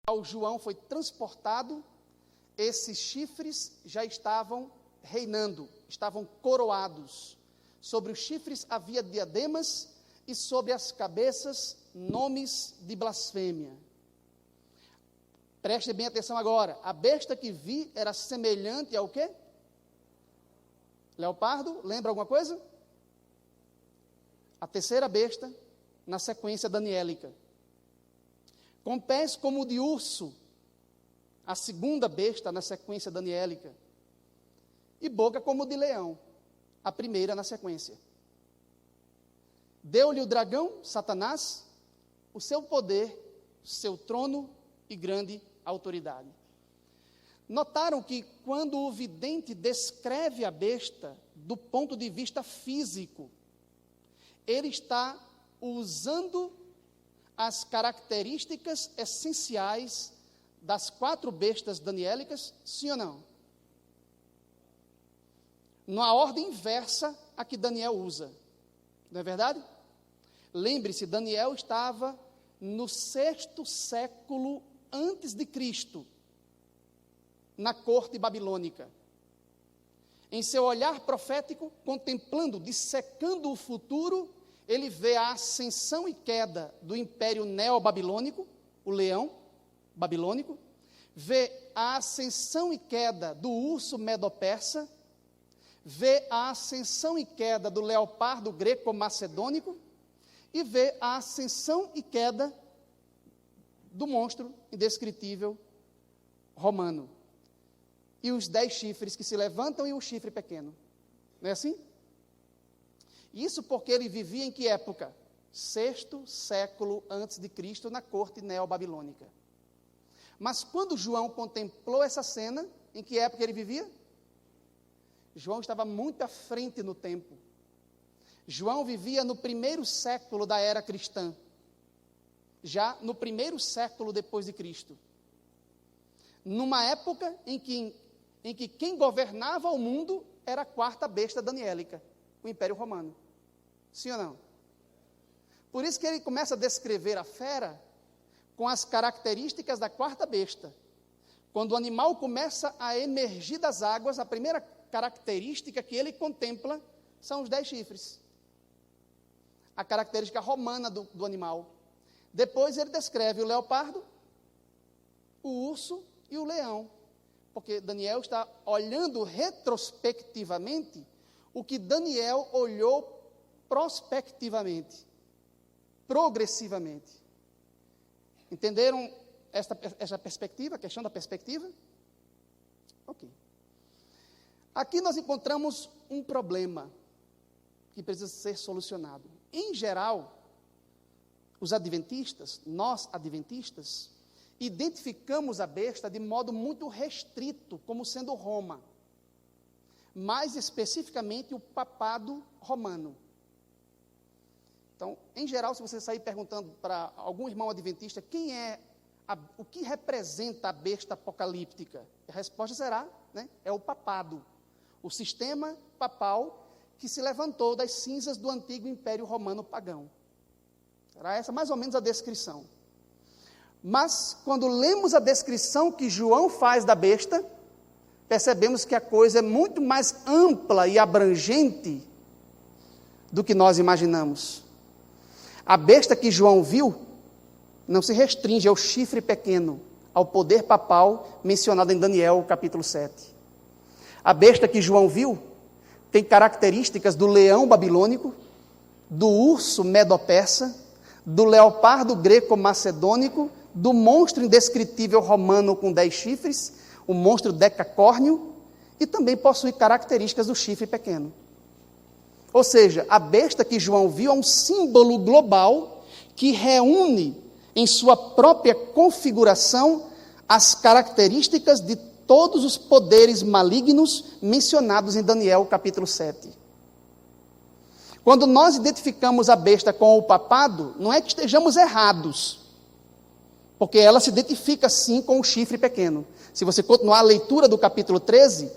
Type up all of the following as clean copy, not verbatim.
qual João foi transportado, esses chifres já estavam reinando, estavam coroados. Sobre os chifres havia diademas e sobre as cabeças nomes de blasfêmia. Preste bem atenção agora. A besta que vi era semelhante ao quê? Leopardo, lembra alguma coisa? A terceira besta, na sequência daniélica. Com pés como o de urso, a segunda besta na sequência daniélica. E boca como de leão, a primeira na sequência. Deu-lhe o dragão, Satanás, o seu poder, seu trono e grande autoridade. Notaram que quando o vidente descreve a besta do ponto de vista físico, ele está usando as características essenciais das 4 bestas daniélicas, sim ou não? Na ordem inversa a que Daniel usa, não é verdade? Lembre-se, Daniel estava no 6º século antes de Cristo, na corte babilônica. Em seu olhar profético, contemplando, dissecando o futuro, ele vê a ascensão e queda do império neobabilônico, o leão babilônico, vê a ascensão e queda do urso medo-persa, vê a ascensão e queda do leopardo greco-macedônico e vê a ascensão e queda do monstro indescritível romano. E os 10 chifres que se levantam e o chifre pequeno. Não é assim? Isso porque ele vivia em que época? 6º século antes de Cristo, na corte neobabilônica. Mas quando João contemplou essa cena, em que época ele vivia? João estava muito à frente no tempo. João vivia no 1º século da era cristã. Já no 1º século depois de Cristo. Numa época em que quem governava o mundo era a 4ª besta daniélica, o Império Romano. Sim ou não? Por isso que ele começa a descrever a fera com as características da 4ª besta. Quando o animal começa a emergir das águas, a primeira característica que ele contempla são os 10 chifres. A característica romana do animal. Depois ele descreve o leopardo, o urso e o leão. Porque Daniel está olhando retrospectivamente o que Daniel olhou prospectivamente, progressivamente. Entenderam essa perspectiva, a questão da perspectiva? Ok. Aqui nós encontramos um problema que precisa ser solucionado. Em geral, os adventistas, nós adventistas, identificamos a besta de modo muito restrito, como sendo Roma. Mais especificamente o papado romano. Então, em geral, se você sair perguntando para algum irmão adventista o que representa a besta apocalíptica, a resposta será, é o papado, o sistema papal que se levantou das cinzas do antigo Império Romano pagão. Será essa mais ou menos a descrição. Mas, quando lemos a descrição que João faz da besta, percebemos que a coisa é muito mais ampla e abrangente do que nós imaginamos. A besta que João viu não se restringe ao chifre pequeno, ao poder papal mencionado em Daniel, capítulo 7. A besta que João viu tem características do leão babilônico, do urso medo-persa, do leopardo greco-macedônico, do monstro indescritível romano com 10 chifres, o monstro decacórnio, e também possui características do chifre pequeno. Ou seja, a besta que João viu é um símbolo global que reúne em sua própria configuração as características de todos os poderes malignos mencionados em Daniel, capítulo 7. Quando nós identificamos a besta com o papado, não é que estejamos errados, porque ela se identifica sim com o chifre pequeno. Se você continuar a leitura do capítulo 13,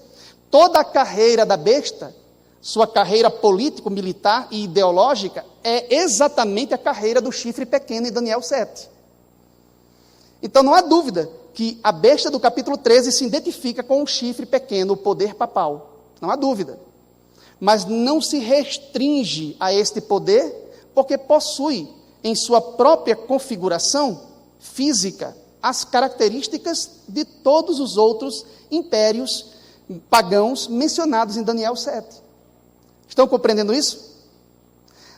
toda a carreira da besta, sua carreira político-militar e ideológica, é exatamente a carreira do chifre pequeno em Daniel 7. Então não há dúvida que a besta do capítulo 13 se identifica com o chifre pequeno, o poder papal. Não há dúvida. Mas não se restringe a este poder, porque possui em sua própria configuração física as características de todos os outros impérios pagãos mencionados em Daniel 7. Estão compreendendo isso?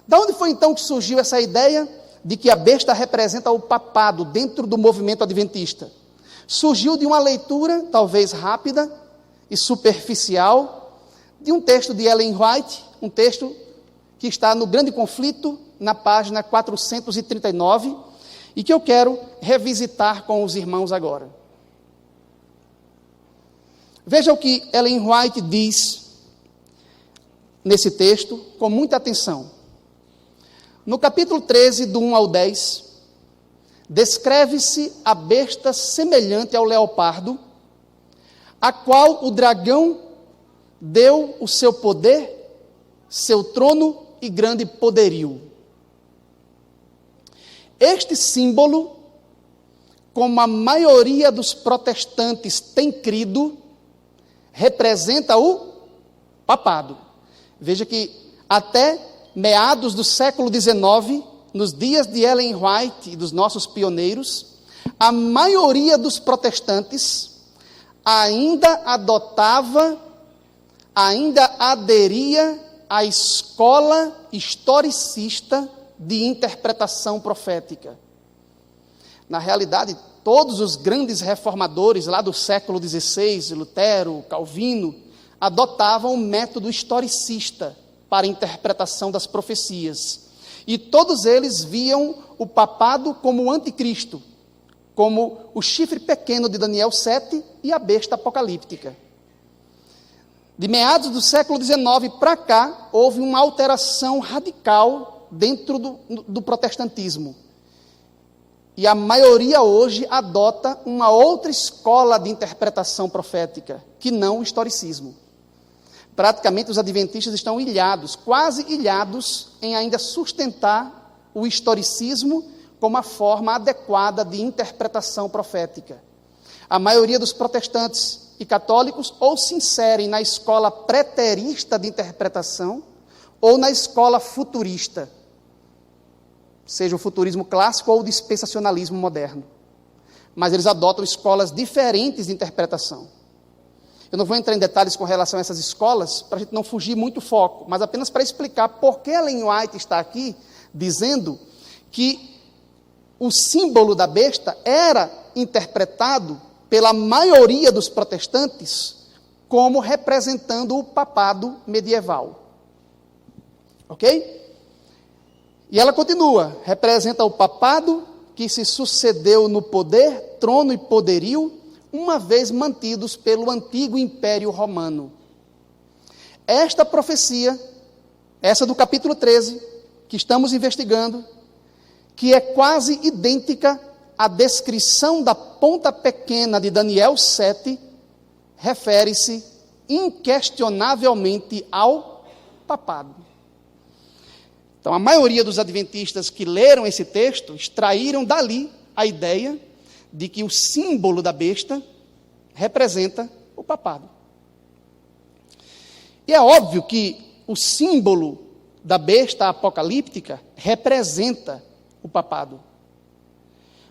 Da onde foi então que surgiu essa ideia de que a besta representa o papado dentro do movimento adventista? Surgiu de uma leitura, talvez rápida e superficial, de um texto de Ellen White, um texto que está no Grande Conflito, na página 439, e que eu quero revisitar com os irmãos agora. Veja o que Ellen White diz nesse texto, com muita atenção. No capítulo 13, do 1 ao 10, descreve-se a besta semelhante ao leopardo, a qual o dragão deu o seu poder, seu trono e grande poderio. Este símbolo, como a maioria dos protestantes tem crido, representa o papado. Veja que até meados do século XIX, nos dias de Ellen White e dos nossos pioneiros, a maioria dos protestantes ainda aderia à escola historicista de interpretação profética. Na realidade, todos os grandes reformadores lá do século XVI, Lutero, Calvino, adotavam o método historicista para a interpretação das profecias. E todos eles viam o papado como o anticristo, como o chifre pequeno de Daniel 7 e a besta apocalíptica. De meados do século XIX para cá, houve uma alteração radical dentro do protestantismo. E a maioria hoje adota uma outra escola de interpretação profética, que não o historicismo. Praticamente os adventistas estão ilhados, quase ilhados, em ainda sustentar o historicismo como a forma adequada de interpretação profética. A maioria dos protestantes e católicos ou se inserem na escola preterista de interpretação ou na escola futurista, seja o futurismo clássico ou o dispensacionalismo moderno. Mas eles adotam escolas diferentes de interpretação. Eu não vou entrar em detalhes com relação a essas escolas, para a gente não fugir muito do foco, mas apenas para explicar por que Ellen White está aqui dizendo que o símbolo da besta era interpretado pela maioria dos protestantes como representando o papado medieval. Ok? E ela continua, representa o papado que se sucedeu no poder, trono e poderio, uma vez mantidos pelo antigo Império Romano. Esta profecia, essa do capítulo 13, que estamos investigando, que é quase idêntica à descrição da ponta pequena de Daniel 7, refere-se inquestionavelmente ao papado. Então, a maioria dos adventistas que leram esse texto extraíram dali a ideia de que o símbolo da besta representa o papado. E é óbvio que o símbolo da besta apocalíptica representa o papado,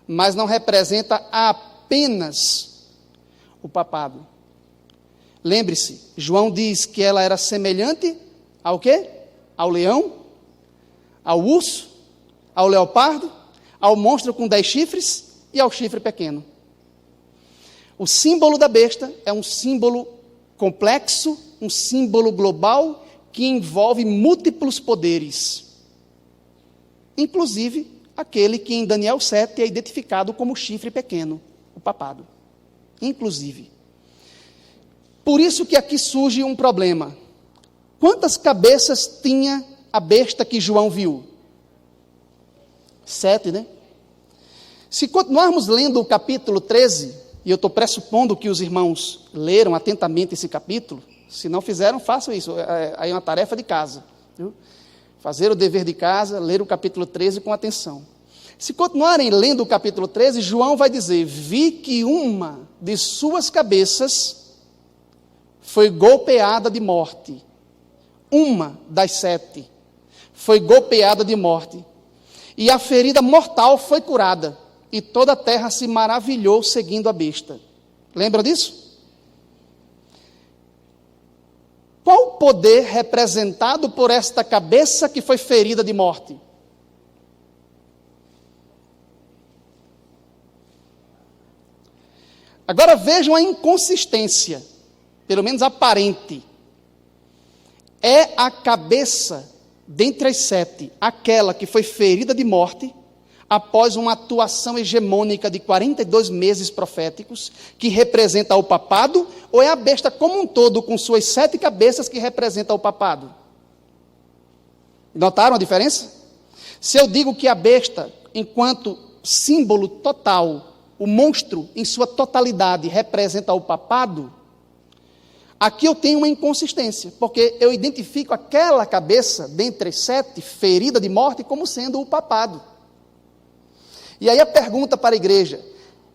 mas não representa apenas o papado. Lembre-se, João diz que ela era semelhante ao quê? Ao leão, ao urso, ao leopardo, ao monstro com 10 chifres e ao chifre pequeno. O símbolo da besta é um símbolo complexo, um símbolo global que envolve múltiplos poderes, inclusive aquele que em Daniel 7 é identificado como chifre pequeno, o papado. Inclusive. Por isso que aqui surge um problema. Quantas cabeças tinha a besta que João viu? 7, né? Se continuarmos lendo o capítulo 13, e eu estou pressupondo que os irmãos leram atentamente esse capítulo, se não fizeram, façam isso, aí é uma tarefa de casa, viu? Fazer o dever de casa, ler o capítulo 13 com atenção. Se continuarem lendo o capítulo 13, João vai dizer: vi que uma de suas cabeças foi golpeada de morte. Uma das 7 foi golpeada de morte. E a ferida mortal foi curada. E toda a terra se maravilhou seguindo a besta. Lembra disso? Qual o poder representado por esta cabeça que foi ferida de morte? Agora vejam a inconsistência, pelo menos aparente. É a cabeça, dentre as 7, aquela que foi ferida de morte, após uma atuação hegemônica de 42 meses proféticos, que representa o papado, ou é a besta como um todo, com suas 7 cabeças, que representa o papado? Notaram a diferença? Se eu digo que a besta, enquanto símbolo total, o monstro em sua totalidade representa o papado, aqui eu tenho uma inconsistência, porque eu identifico aquela cabeça, dentre as 7, ferida de morte, como sendo o papado. E aí a pergunta para a igreja: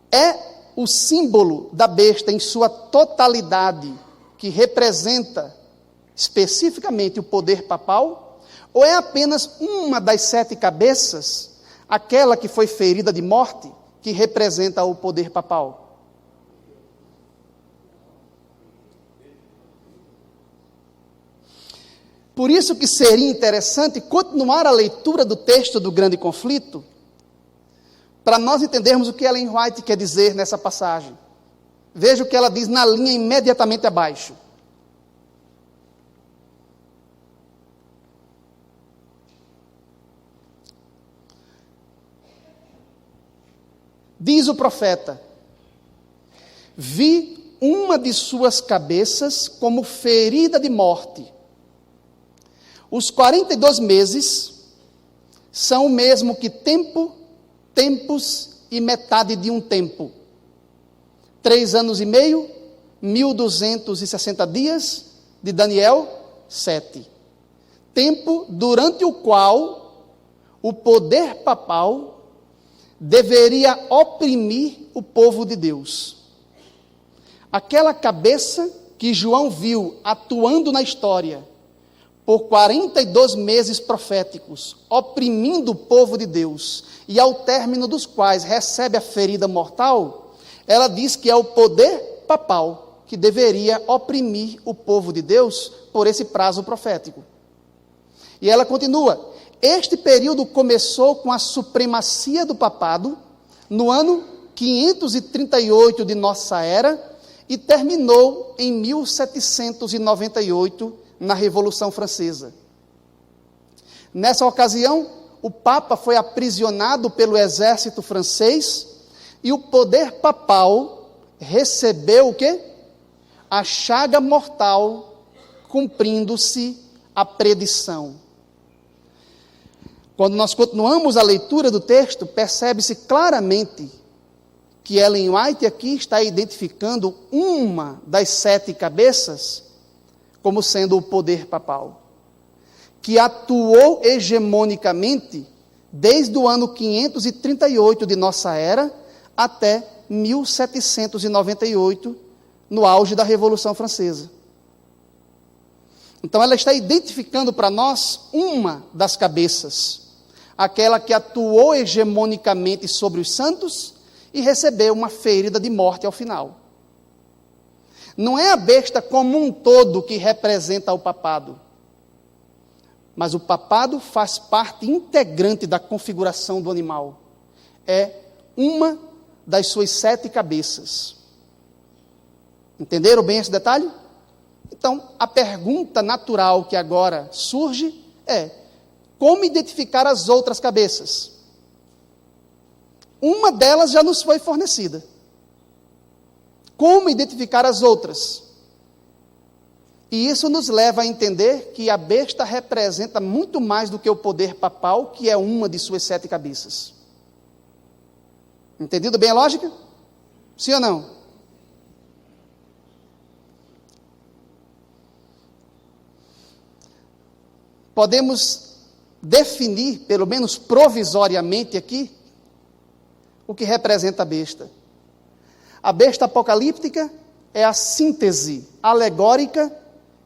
é o símbolo da besta em sua totalidade que representa especificamente o poder papal? Ou é apenas uma das 7 cabeças, aquela que foi ferida de morte, que representa o poder papal? Por isso que seria interessante continuar a leitura do texto do grande conflito, para nós entendermos o que Ellen White quer dizer nessa passagem. Veja o que ela diz na linha imediatamente abaixo. Diz o profeta: vi uma de suas cabeças como ferida de morte. Os 42 meses são o mesmo que tempo, tempos e metade de um tempo. 3 anos e meio, 1260 dias, de Daniel 7. Tempo durante o qual o poder papal deveria oprimir o povo de Deus. Aquela cabeça que João viu atuando na história por 42 meses proféticos, oprimindo o povo de Deus, e ao término dos quais recebe a ferida mortal, ela diz que é o poder papal que deveria oprimir o povo de Deus por esse prazo profético. E ela continua: este período começou com a supremacia do papado, no ano 538 de nossa era, e terminou em 1798, na Revolução Francesa. Nessa ocasião, o Papa foi aprisionado pelo exército francês, e o poder papal recebeu o quê? A chaga mortal, cumprindo-se a predição. Quando nós continuamos a leitura do texto, percebe-se claramente que Ellen White aqui está identificando uma das 7 cabeças como sendo o poder papal, que atuou hegemonicamente desde o ano 538 de nossa era até 1798, no auge da Revolução Francesa. Então ela está identificando para nós uma das cabeças, aquela que atuou hegemonicamente sobre os santos e recebeu uma ferida de morte ao final. Não é a besta como um todo que representa o papado, mas o papado faz parte integrante da configuração do animal. É uma das suas 7 cabeças. Entenderam bem esse detalhe? Então, a pergunta natural que agora surge é: como identificar as outras cabeças? Uma delas já nos foi fornecida. Como identificar as outras? E isso nos leva a entender que a besta representa muito mais do que o poder papal, que é uma de suas 7 cabeças. Entendido bem a lógica? Sim ou não? Podemos definir, pelo menos provisoriamente aqui, o que representa a besta. A besta apocalíptica é a síntese alegórica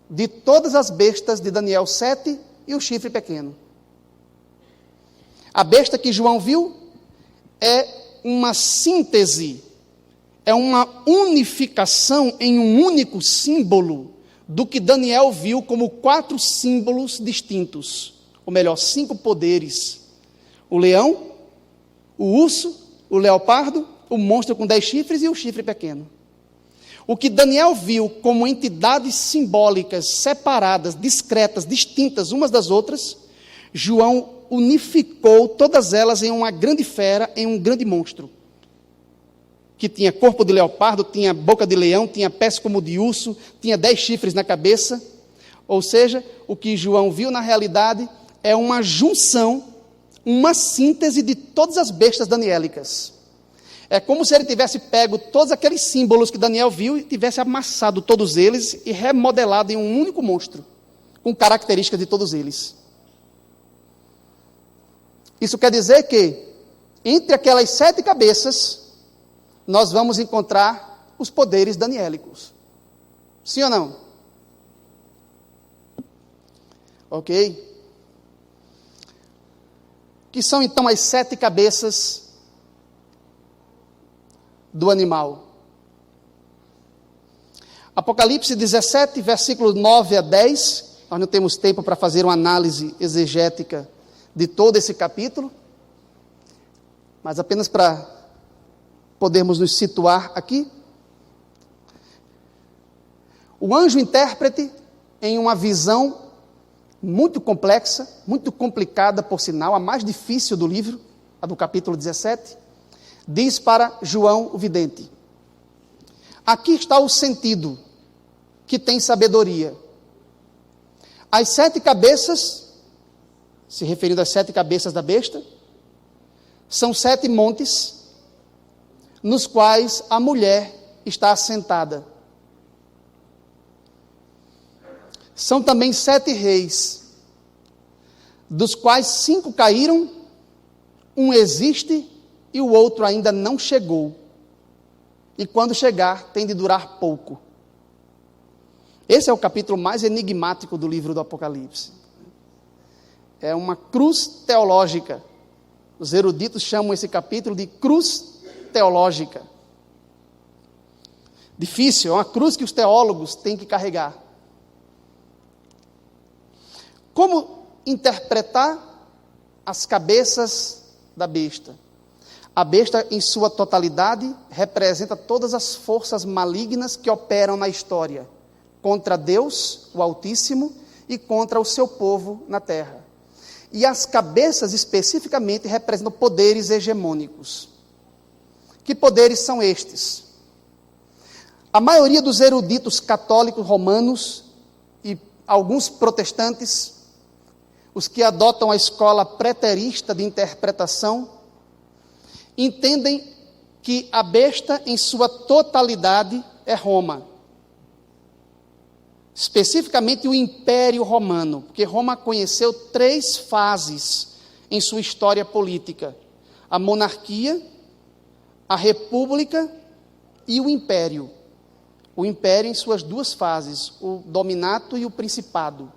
de todas as bestas de Daniel 7 e o chifre pequeno. A besta que João viu é uma síntese, é uma unificação em um único símbolo do que Daniel viu como 4 símbolos distintos, ou melhor, 5 poderes: o leão, o urso, o leopardo, o monstro com 10 chifres e o chifre pequeno. O que Daniel viu como entidades simbólicas separadas, discretas, distintas umas das outras, João unificou todas elas em uma grande fera, em um grande monstro, que tinha corpo de leopardo, tinha boca de leão, tinha pés como de urso, tinha 10 chifres na cabeça. Ou seja, o que João viu na realidade é uma junção, uma síntese de todas as bestas daniélicas. É como se ele tivesse pego todos aqueles símbolos que Daniel viu e tivesse amassado todos eles e remodelado em um único monstro, com características de todos eles. Isso quer dizer que, entre aquelas 7 cabeças, nós vamos encontrar os poderes daniélicos. Sim ou não? Ok? Que são então as 7 cabeças do animal? Apocalipse 17, versículos 9 a 10. Nós não temos tempo para fazer uma análise exegética de todo esse capítulo, mas apenas para podermos nos situar aqui. O anjo intérprete, em uma visão muito complexa, muito complicada, por sinal, a mais difícil do livro, a do capítulo 17, diz para João o vidente: aqui está o sentido que tem sabedoria. As 7 cabeças, se referindo às 7 cabeças da besta, são 7 montes nos quais a mulher está assentada. São também 7 reis, dos quais 5 caíram, um existe e o outro ainda não chegou. E quando chegar, tem de durar pouco. Esse é o capítulo mais enigmático do livro do Apocalipse. É uma cruz teológica. Os eruditos chamam esse capítulo de cruz teológica. Difícil, é uma cruz que os teólogos têm que carregar. Como interpretar as cabeças da besta? A besta, em sua totalidade, representa todas as forças malignas que operam na história, contra Deus, o Altíssimo, e contra o seu povo na terra. E as cabeças, especificamente, representam poderes hegemônicos. Que poderes são estes? A maioria dos eruditos católicos romanos e alguns protestantes, os que adotam a escola preterista de interpretação, entendem que a besta, em sua totalidade, é Roma. Especificamente o Império Romano, porque Roma conheceu 3 fases em sua história política: a monarquia, a república e o império. O império em suas 2 fases, o dominato e o principado.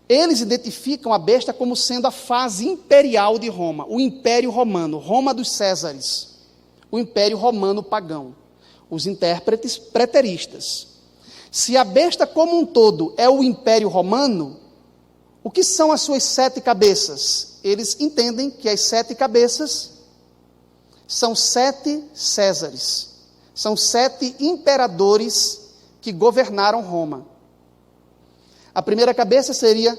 Eles identificam a besta como sendo a fase imperial de Roma, o Império Romano, Roma dos Césares, o Império Romano pagão, os intérpretes preteristas. Se a besta como um todo é o Império Romano, o que são as suas 7 cabeças? Eles entendem que as 7 cabeças são 7 Césares, são 7 imperadores que governaram Roma. A primeira cabeça seria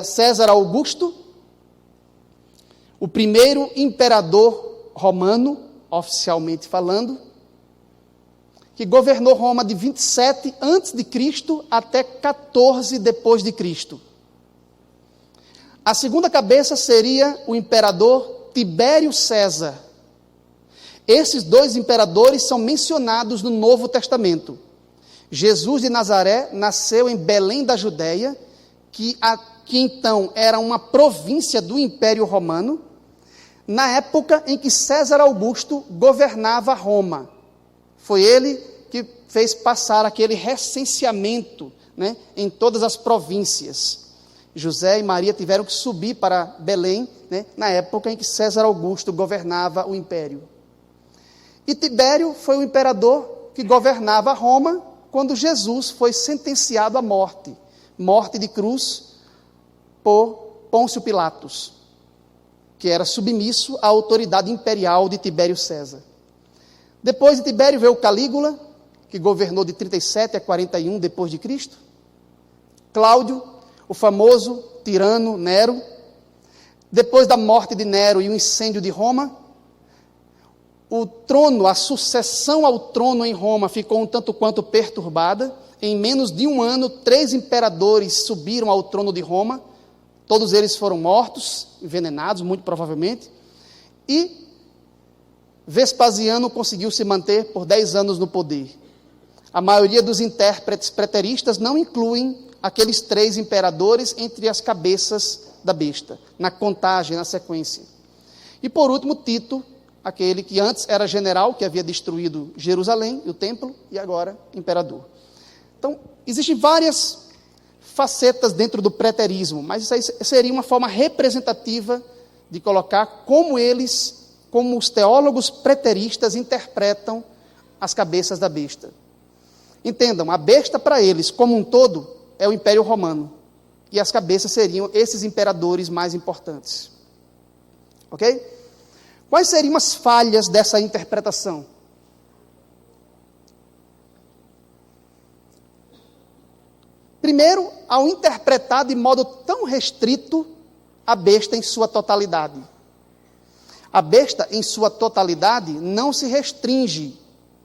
César Augusto, o primeiro imperador romano, oficialmente falando, que governou Roma de 27 a.C. até 14 depois de Cristo. A segunda cabeça seria o imperador Tibério César. Esses 2 imperadores são mencionados no Novo Testamento. Jesus de Nazaré nasceu em Belém da Judéia, que então era uma província do Império Romano. na época em que César Augusto governava Roma. Foi ele que fez passar aquele recenseamento, né, em todas as províncias. José e Maria tiveram que subir para Belém, né, na época em que César Augusto governava o império. E Tibério foi o imperador que governava Roma quando Jesus foi sentenciado à morte, morte de cruz por Pôncio Pilatos, que era submisso à autoridade imperial de Tibério César. Depois de Tibério veio Calígula, que governou de 37 a 41 depois de Cristo. Cláudio, o famoso tirano Nero. Depois da morte de Nero e o incêndio de Roma, o trono, a sucessão ao trono em Roma ficou um tanto quanto perturbada. Em menos de um ano, 3 imperadores subiram ao trono de Roma. Todos eles foram mortos, envenenados, muito provavelmente. E Vespasiano conseguiu se manter por 10 anos no poder. A maioria dos intérpretes preteristas não incluem aqueles 3 imperadores entre as cabeças da besta, na contagem, na sequência. E por último, Tito, aquele que antes era general, que havia destruído Jerusalém, o templo, e agora imperador. Então, existem várias facetas dentro do preterismo, mas isso aí seria uma forma representativa de colocar como os teólogos preteristas interpretam as cabeças da besta. Entendam, a besta para eles, como um todo, é o Império Romano, e as cabeças seriam esses imperadores mais importantes. Ok? Quais seriam as falhas dessa interpretação? Primeiro, ao interpretar de modo tão restrito a besta em sua totalidade. A besta, em sua totalidade, não se restringe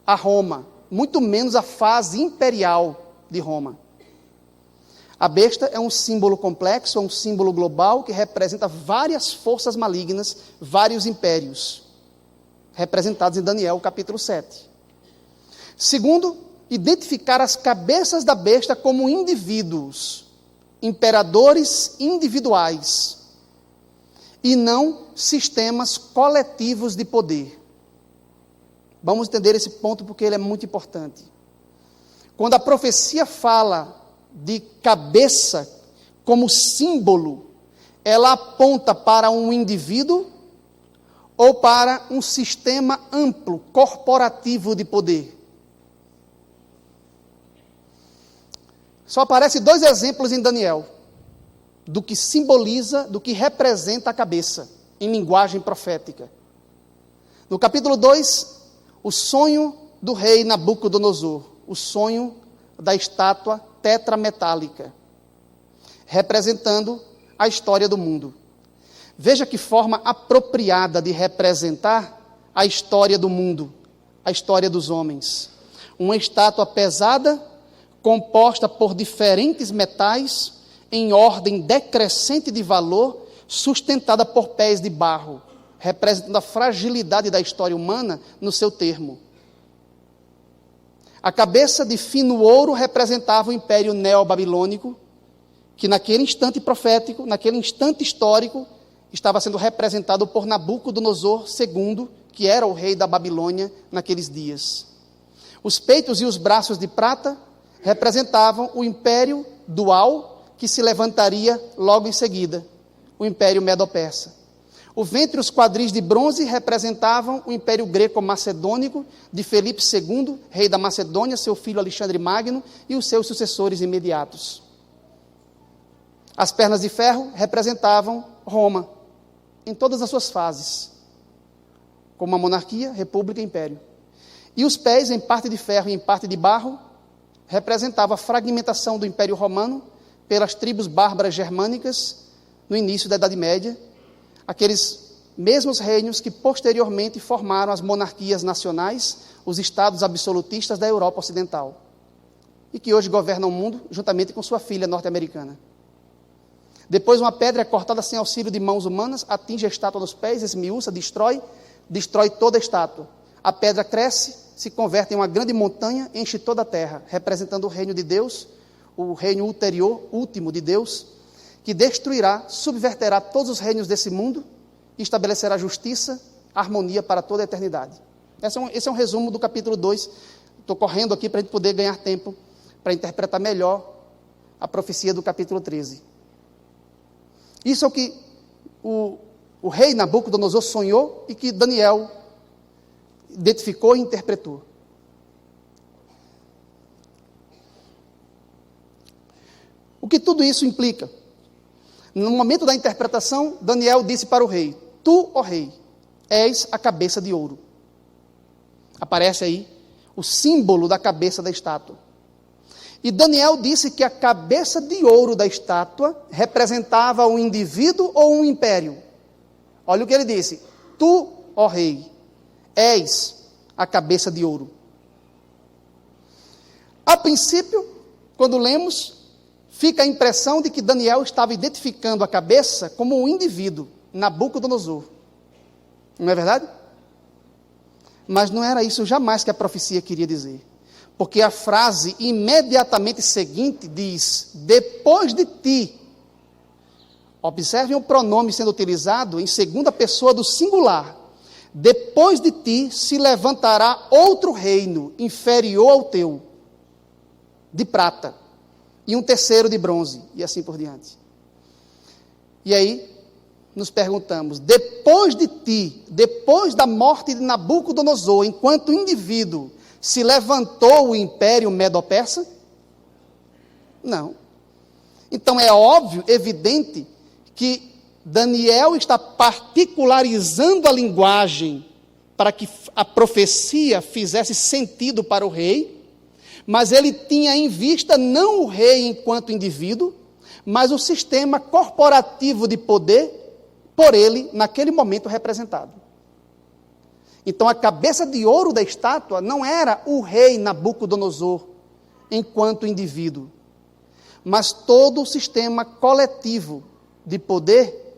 a Roma, muito menos a fase imperial de Roma. A besta é um símbolo complexo, é um símbolo global que representa várias forças malignas, vários impérios, representados em Daniel, capítulo 7. Segundo, identificar as cabeças da besta como indivíduos, imperadores individuais, e não sistemas coletivos de poder. Vamos entender esse ponto porque ele é muito importante. Quando a profecia fala de cabeça como símbolo, ela aponta para um indivíduo ou para um sistema amplo, corporativo de poder. Só aparecem 2 exemplos em Daniel, do que simboliza, do que representa a cabeça, em linguagem profética. No capítulo 2, o sonho do rei Nabucodonosor, o sonho da estátua tetrametálica, representando a história do mundo. Veja que forma apropriada de representar a história do mundo, a história dos homens. Uma estátua pesada, composta por diferentes metais, em ordem decrescente de valor, sustentada por pés de barro, representando a fragilidade da história humana no seu termo. A cabeça de fino ouro representava o Império Neobabilônico, que naquele instante profético, naquele instante histórico, estava sendo representado por Nabucodonosor II, que era o rei da Babilônia naqueles dias. Os peitos e os braços de prata representavam o Império Dual, que se levantaria logo em seguida, o Império Medo-Persa. O ventre e os quadris de bronze representavam o Império Greco-Macedônico de Felipe II, rei da Macedônia, seu filho Alexandre Magno e os seus sucessores imediatos. As pernas de ferro representavam Roma, em todas as suas fases, como a monarquia, república e império. E os pés, em parte de ferro e em parte de barro, representavam a fragmentação do Império Romano pelas tribos bárbaras germânicas no início da Idade Média, aqueles mesmos reinos que posteriormente formaram as monarquias nacionais, os estados absolutistas da Europa Ocidental, e que hoje governam o mundo juntamente com sua filha norte-americana. Depois uma pedra é cortada sem auxílio de mãos humanas, atinge a estátua nos pés, esmiuça, destrói toda a estátua. A pedra cresce, se converte em uma grande montanha, enche toda a terra, representando o reino de Deus, o reino ulterior, último de Deus, que destruirá, subverterá todos os reinos desse mundo e estabelecerá justiça, harmonia para toda a eternidade. Esse é um resumo do capítulo 2. Estou correndo aqui para a gente poder ganhar tempo para interpretar melhor a profecia do capítulo 13. Isso é o que o rei Nabucodonosor sonhou e que Daniel identificou e interpretou. O que tudo isso implica? No momento da interpretação, Daniel disse para o rei: Tu, ó rei, és a cabeça de ouro. Aparece aí o símbolo da cabeça da estátua. E Daniel disse que a cabeça de ouro da estátua representava um indivíduo ou um império. Olha o que ele disse: Tu, ó rei, és a cabeça de ouro. A princípio, quando lemos, fica a impressão de que Daniel estava identificando a cabeça como um indivíduo, Nabucodonosor. Não é verdade? Mas não era isso jamais que a profecia queria dizer. Porque a frase imediatamente seguinte diz: depois de ti. Observem o pronome sendo utilizado em segunda pessoa do singular. Depois de ti se levantará outro reino inferior ao teu, de prata, e um terceiro de bronze, e assim por diante. E aí, nos perguntamos, depois de ti, depois da morte de Nabucodonosor, enquanto indivíduo, se levantou o império medo-persa? Não. Então é óbvio, evidente, que Daniel está particularizando a linguagem para que a profecia fizesse sentido para o rei, mas ele tinha em vista não o rei enquanto indivíduo, mas o sistema corporativo de poder por ele, naquele momento, representado. Então, a cabeça de ouro da estátua não era o rei Nabucodonosor enquanto indivíduo, mas todo o sistema coletivo de poder,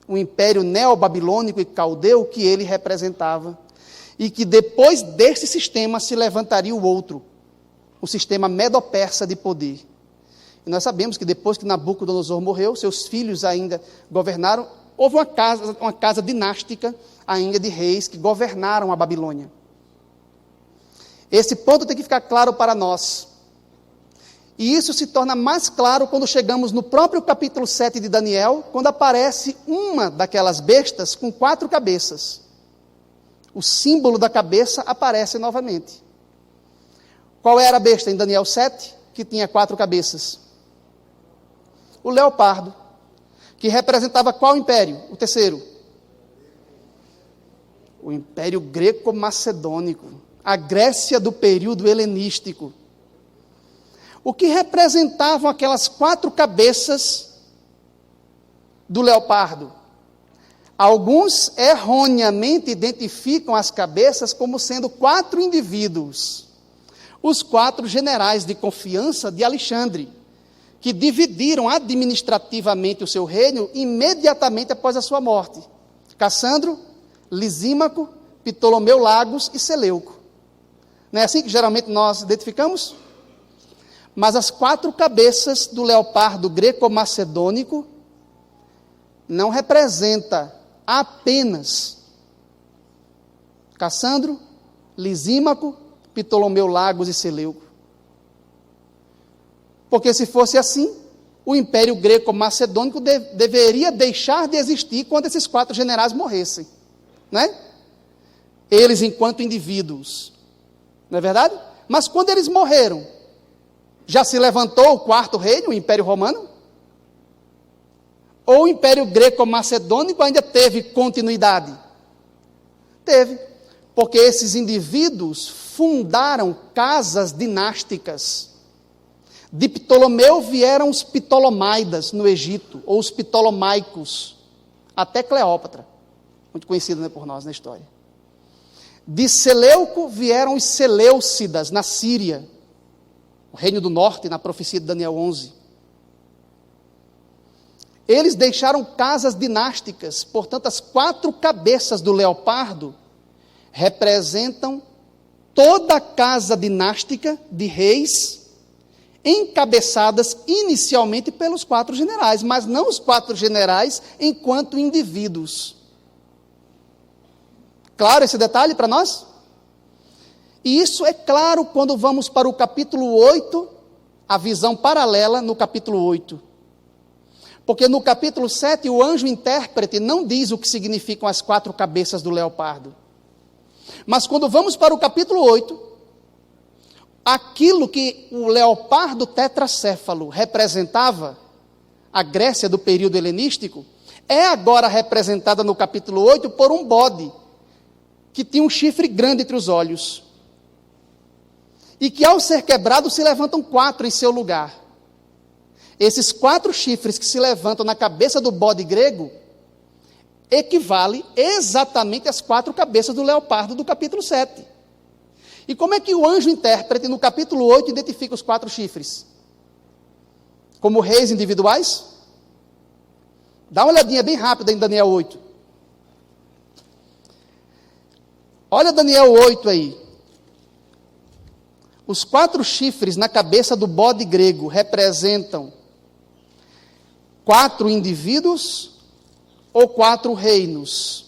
o império neobabilônico e caldeu que ele representava, e que depois desse sistema se levantaria o outro, o sistema medo-persa de poder. E nós sabemos que depois que Nabucodonosor morreu, seus filhos ainda governaram. Houve uma casa dinástica ainda de reis que governaram a Babilônia. Esse ponto tem que ficar claro para nós. E isso se torna mais claro quando chegamos no próprio capítulo 7 de Daniel, quando aparece uma daquelas bestas com 4 cabeças. O símbolo da cabeça aparece novamente. Qual era a besta em Daniel 7, que tinha 4 cabeças? O leopardo, que representava qual império? O terceiro. O Império Greco-Macedônico, a Grécia do período helenístico. O que representavam aquelas 4 cabeças do leopardo? Alguns erroneamente identificam as cabeças como sendo 4 indivíduos. Os 4 generais de confiança de Alexandre, que dividiram administrativamente o seu reino imediatamente após a sua morte. Cassandro, Lisímaco, Ptolomeu Lagos e Seleuco. Não é assim que geralmente nós identificamos? Mas as 4 cabeças do leopardo greco-macedônico não representa apenas Cassandro, Lisímaco, Ptolomeu Lagos e Seleuco. Porque se fosse assim, o Império Greco-Macedônico deveria deixar de existir quando esses 4 generais morressem. Não é? Eles enquanto indivíduos. Não é verdade? Mas quando eles morreram, já se levantou o 4º reino, o Império Romano? Ou o Império Greco-Macedônico ainda teve continuidade? Teve. Porque esses indivíduos fundaram casas dinásticas. De Ptolomeu vieram os Ptolomaidas no Egito, ou os Ptolomaicos, até Cleópatra, muito conhecida por nós na história. De Seleuco vieram os Seleucidas, na Síria, o reino do norte, na profecia de Daniel 11. Eles deixaram casas dinásticas, portanto, as 4 cabeças do leopardo representam toda a casa dinástica de reis encabeçadas inicialmente pelos 4 generais, mas não os 4 generais enquanto indivíduos. Claro esse detalhe para nós? E isso é claro quando vamos para o capítulo 8, a visão paralela no capítulo 8. Porque no capítulo 7, o anjo intérprete não diz o que significam as 4 cabeças do leopardo. Mas quando vamos para o capítulo 8, aquilo que o leopardo tetracéfalo representava, a Grécia do período helenístico, é agora representada no capítulo 8 por um bode, que tinha um chifre grande entre os olhos. E que ao ser quebrado se levantam 4 em seu lugar. Esses 4 chifres que se levantam na cabeça do bode grego, equivale exatamente às 4 cabeças do leopardo do capítulo 7. E como é que o anjo intérprete, no capítulo 8, identifica os 4 chifres? Como reis individuais? Dá uma olhadinha bem rápida em Daniel 8. Olha Daniel 8 aí. Os 4 chifres na cabeça do bode grego representam 4 indivíduos ou 4 reinos?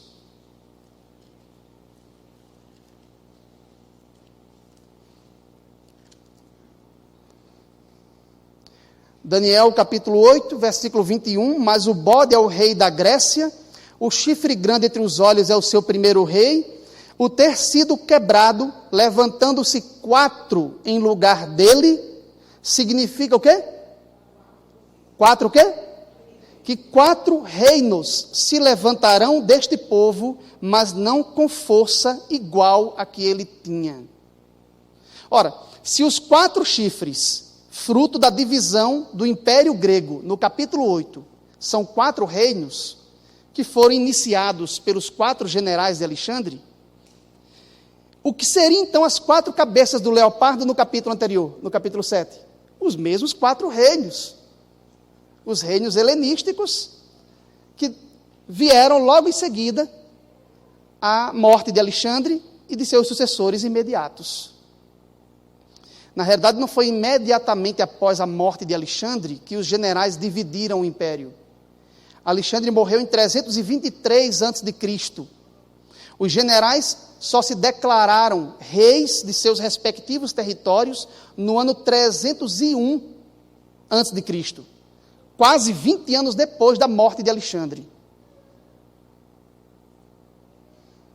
Daniel capítulo 8, versículo 21, mas o bode é o rei da Grécia, o chifre grande entre os olhos é o seu primeiro rei, o ter sido quebrado, levantando-se 4 em lugar dele, significa o quê? 4 o quê? Que 4 reinos se levantarão deste povo, mas não com força igual a que ele tinha. Ora, se os 4 chifres, fruto da divisão do Império Grego, no capítulo 8, são 4 reinos, que foram iniciados pelos 4 generais de Alexandre, o que seriam então as 4 cabeças do leopardo no capítulo anterior, no capítulo 7? Os mesmos 4 reinos. Os reinos helenísticos, que vieram logo em seguida à morte de Alexandre e de seus sucessores imediatos. Na realidade, não foi imediatamente após a morte de Alexandre que os generais dividiram o império. Alexandre morreu em 323 a.C. Os generais só se declararam reis de seus respectivos territórios no ano 301 a.C., quase 20 anos depois da morte de Alexandre.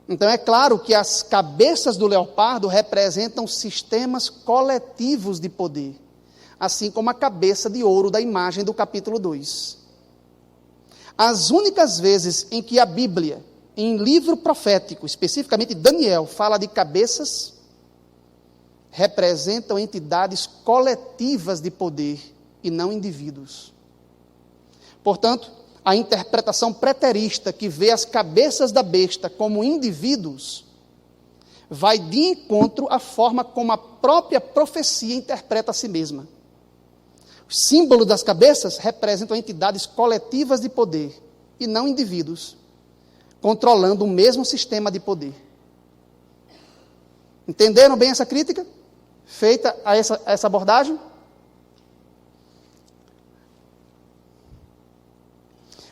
Então é claro que as cabeças do leopardo representam sistemas coletivos de poder, assim como a cabeça de ouro da imagem do capítulo 2. As únicas vezes em que a Bíblia, em livro profético, especificamente Daniel, fala de cabeças, representam entidades coletivas de poder e não indivíduos. Portanto, a interpretação preterista que vê as cabeças da besta como indivíduos, vai de encontro à forma como a própria profecia interpreta a si mesma. O símbolo das cabeças representam entidades coletivas de poder e não indivíduos, controlando o mesmo sistema de poder. Entenderam bem essa crítica? Feita a essa abordagem?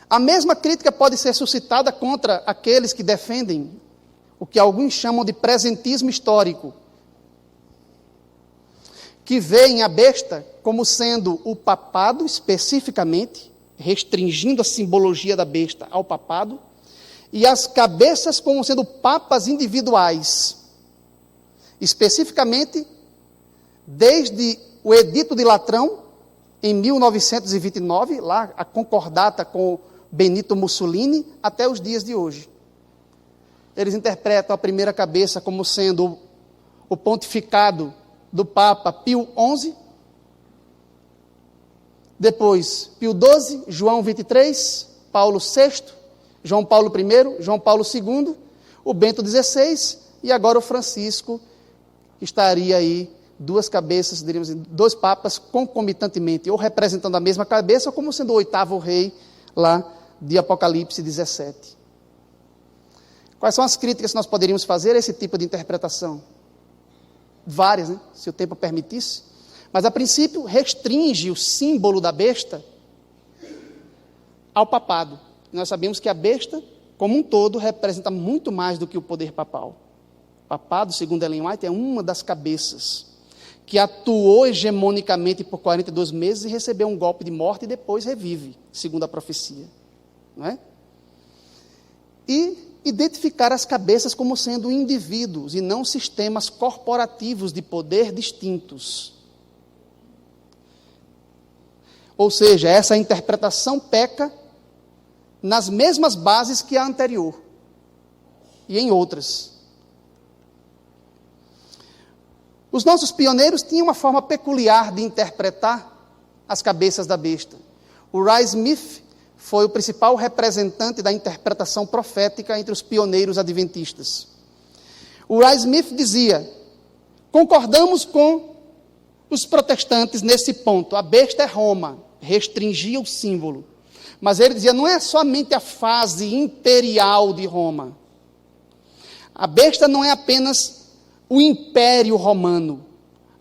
A mesma crítica pode ser suscitada contra aqueles que defendem o que alguns chamam de presentismo histórico, que veem a besta como sendo o papado, especificamente, restringindo a simbologia da besta ao papado, e as cabeças como sendo papas individuais, especificamente, desde o Edito de Latrão, em 1929, lá a concordata com Benito Mussolini, até os dias de hoje. Eles interpretam a primeira cabeça como sendo o pontificado do Papa Pio XI, depois Pio XII, João XXIII, Paulo VI, João Paulo I, João Paulo II, o Bento XVI e agora o Francisco, que estaria aí 2 cabeças, diríamos assim, 2 papas concomitantemente, ou representando a mesma cabeça, ou como sendo o 8º rei lá de Apocalipse 17. Quais são as críticas que nós poderíamos fazer a esse tipo de interpretação? Várias, né? Se o tempo permitisse. Mas, a princípio, restringe o símbolo da besta ao papado. Nós sabemos que a besta, como um todo, representa muito mais do que o poder papal. O papado, segundo Ellen White, é uma das cabeças que atuou hegemonicamente por 42 meses e recebeu um golpe de morte e depois revive, segundo a profecia. Não é? E identificar as cabeças como sendo indivíduos e não sistemas corporativos de poder distintos. Ou seja, essa interpretação peca nas mesmas bases que a anterior e em outras. Os nossos pioneiros tinham uma forma peculiar de interpretar as cabeças da besta. O Ray Smith foi o principal representante da interpretação profética entre os pioneiros adventistas. O Ray Smith dizia: concordamos com os protestantes nesse ponto, a besta é Roma, restringia o símbolo. Mas ele dizia, não é somente a fase imperial de Roma. A besta não é apenas o Império Romano.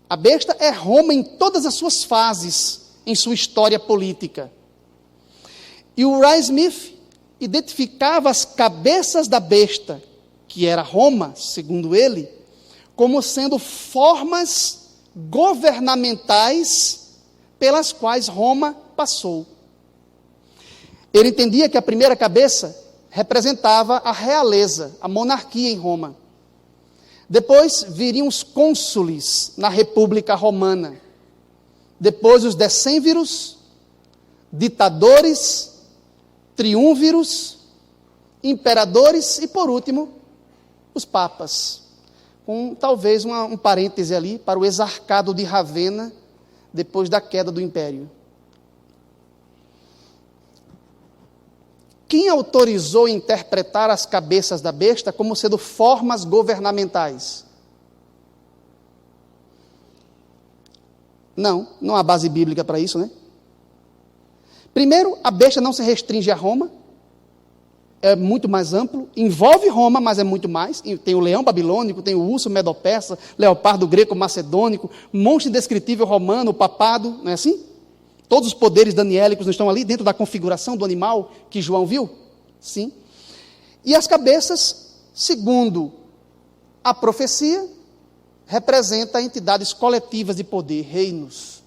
A besta é Roma em todas as suas fases, em sua história política. E o Ray Smith identificava as cabeças da besta, que era Roma, segundo ele, como sendo formas governamentais pelas quais Roma passou. Ele entendia que a primeira cabeça representava a realeza, a monarquia em Roma. Depois viriam os cônsules na República Romana. Depois os decênviros, ditadores, triúnviros, imperadores e, por último, os papas. Com talvez um parêntese ali para o exarcado de Ravenna, depois da queda do império. Quem autorizou interpretar as cabeças da besta como sendo formas governamentais? Não há base bíblica para isso, né? Primeiro, a besta não se restringe a Roma, é muito mais amplo, envolve Roma, mas é muito mais. Tem o leão babilônico, tem o urso medo-persa, leopardo greco-macedônico, monstro indescritível romano, o papado, não é assim? Todos os poderes daniélicos não estão ali dentro da configuração do animal que João viu? Sim. E as cabeças, segundo a profecia, representam entidades coletivas de poder, reinos.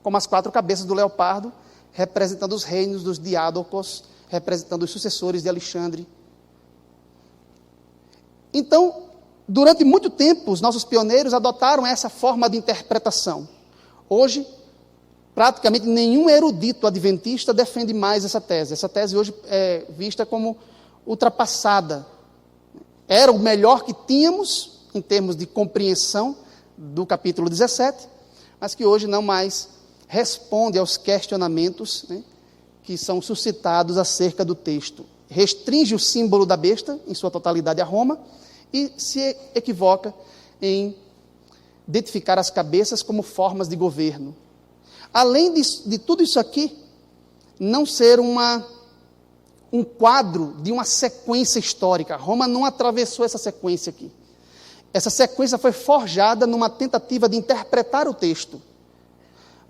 Como as 4 cabeças do leopardo, representando os reinos dos diádocos, representando os sucessores de Alexandre. Então, durante muito tempo, os nossos pioneiros adotaram essa forma de interpretação. Hoje, praticamente nenhum erudito adventista defende mais essa tese. Essa tese hoje é vista como ultrapassada. Era o melhor que tínhamos, em termos de compreensão do capítulo 17, mas que hoje não mais responde aos questionamentos, né, que são suscitados acerca do texto. Restringe o símbolo da besta, em sua totalidade, a Roma, e se equivoca em identificar as cabeças como formas de governo. Além de tudo isso aqui, não ser um quadro de uma sequência histórica. Roma não atravessou essa sequência aqui. Essa sequência foi forjada numa tentativa de interpretar o texto.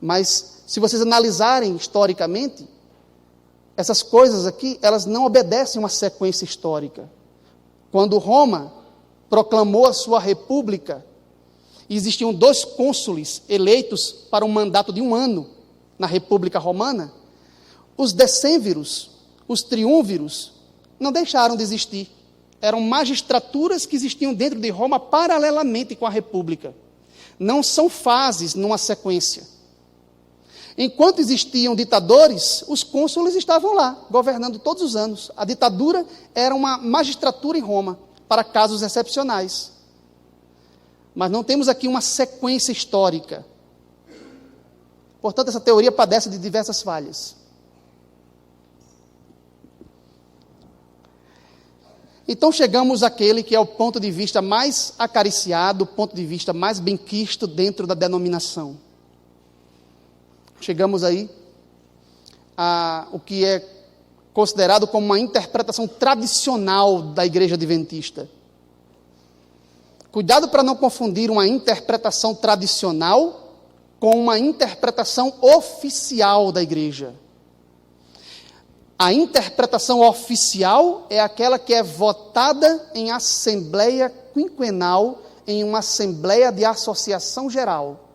Mas, se vocês analisarem historicamente, essas coisas aqui, elas não obedecem uma sequência histórica. Quando Roma proclamou a sua república, e existiam 2 cônsules eleitos para um mandato de 1 ano na República Romana, os decênviros, os triúnviros, não deixaram de existir. Eram magistraturas que existiam dentro de Roma paralelamente com a República. Não são fases numa sequência. Enquanto existiam ditadores, os cônsules estavam lá, governando todos os anos. A ditadura era uma magistratura em Roma, para casos excepcionais. Mas não temos aqui uma sequência histórica. Portanto, essa teoria padece de diversas falhas. Então, chegamos àquele que é o ponto de vista mais acariciado, o ponto de vista mais benquisto dentro da denominação. Chegamos aí a o que é considerado como uma interpretação tradicional da Igreja Adventista. Cuidado para não confundir uma interpretação tradicional com uma interpretação oficial da igreja. A interpretação oficial é aquela que é votada em assembleia quinquenal, em uma assembleia de associação geral.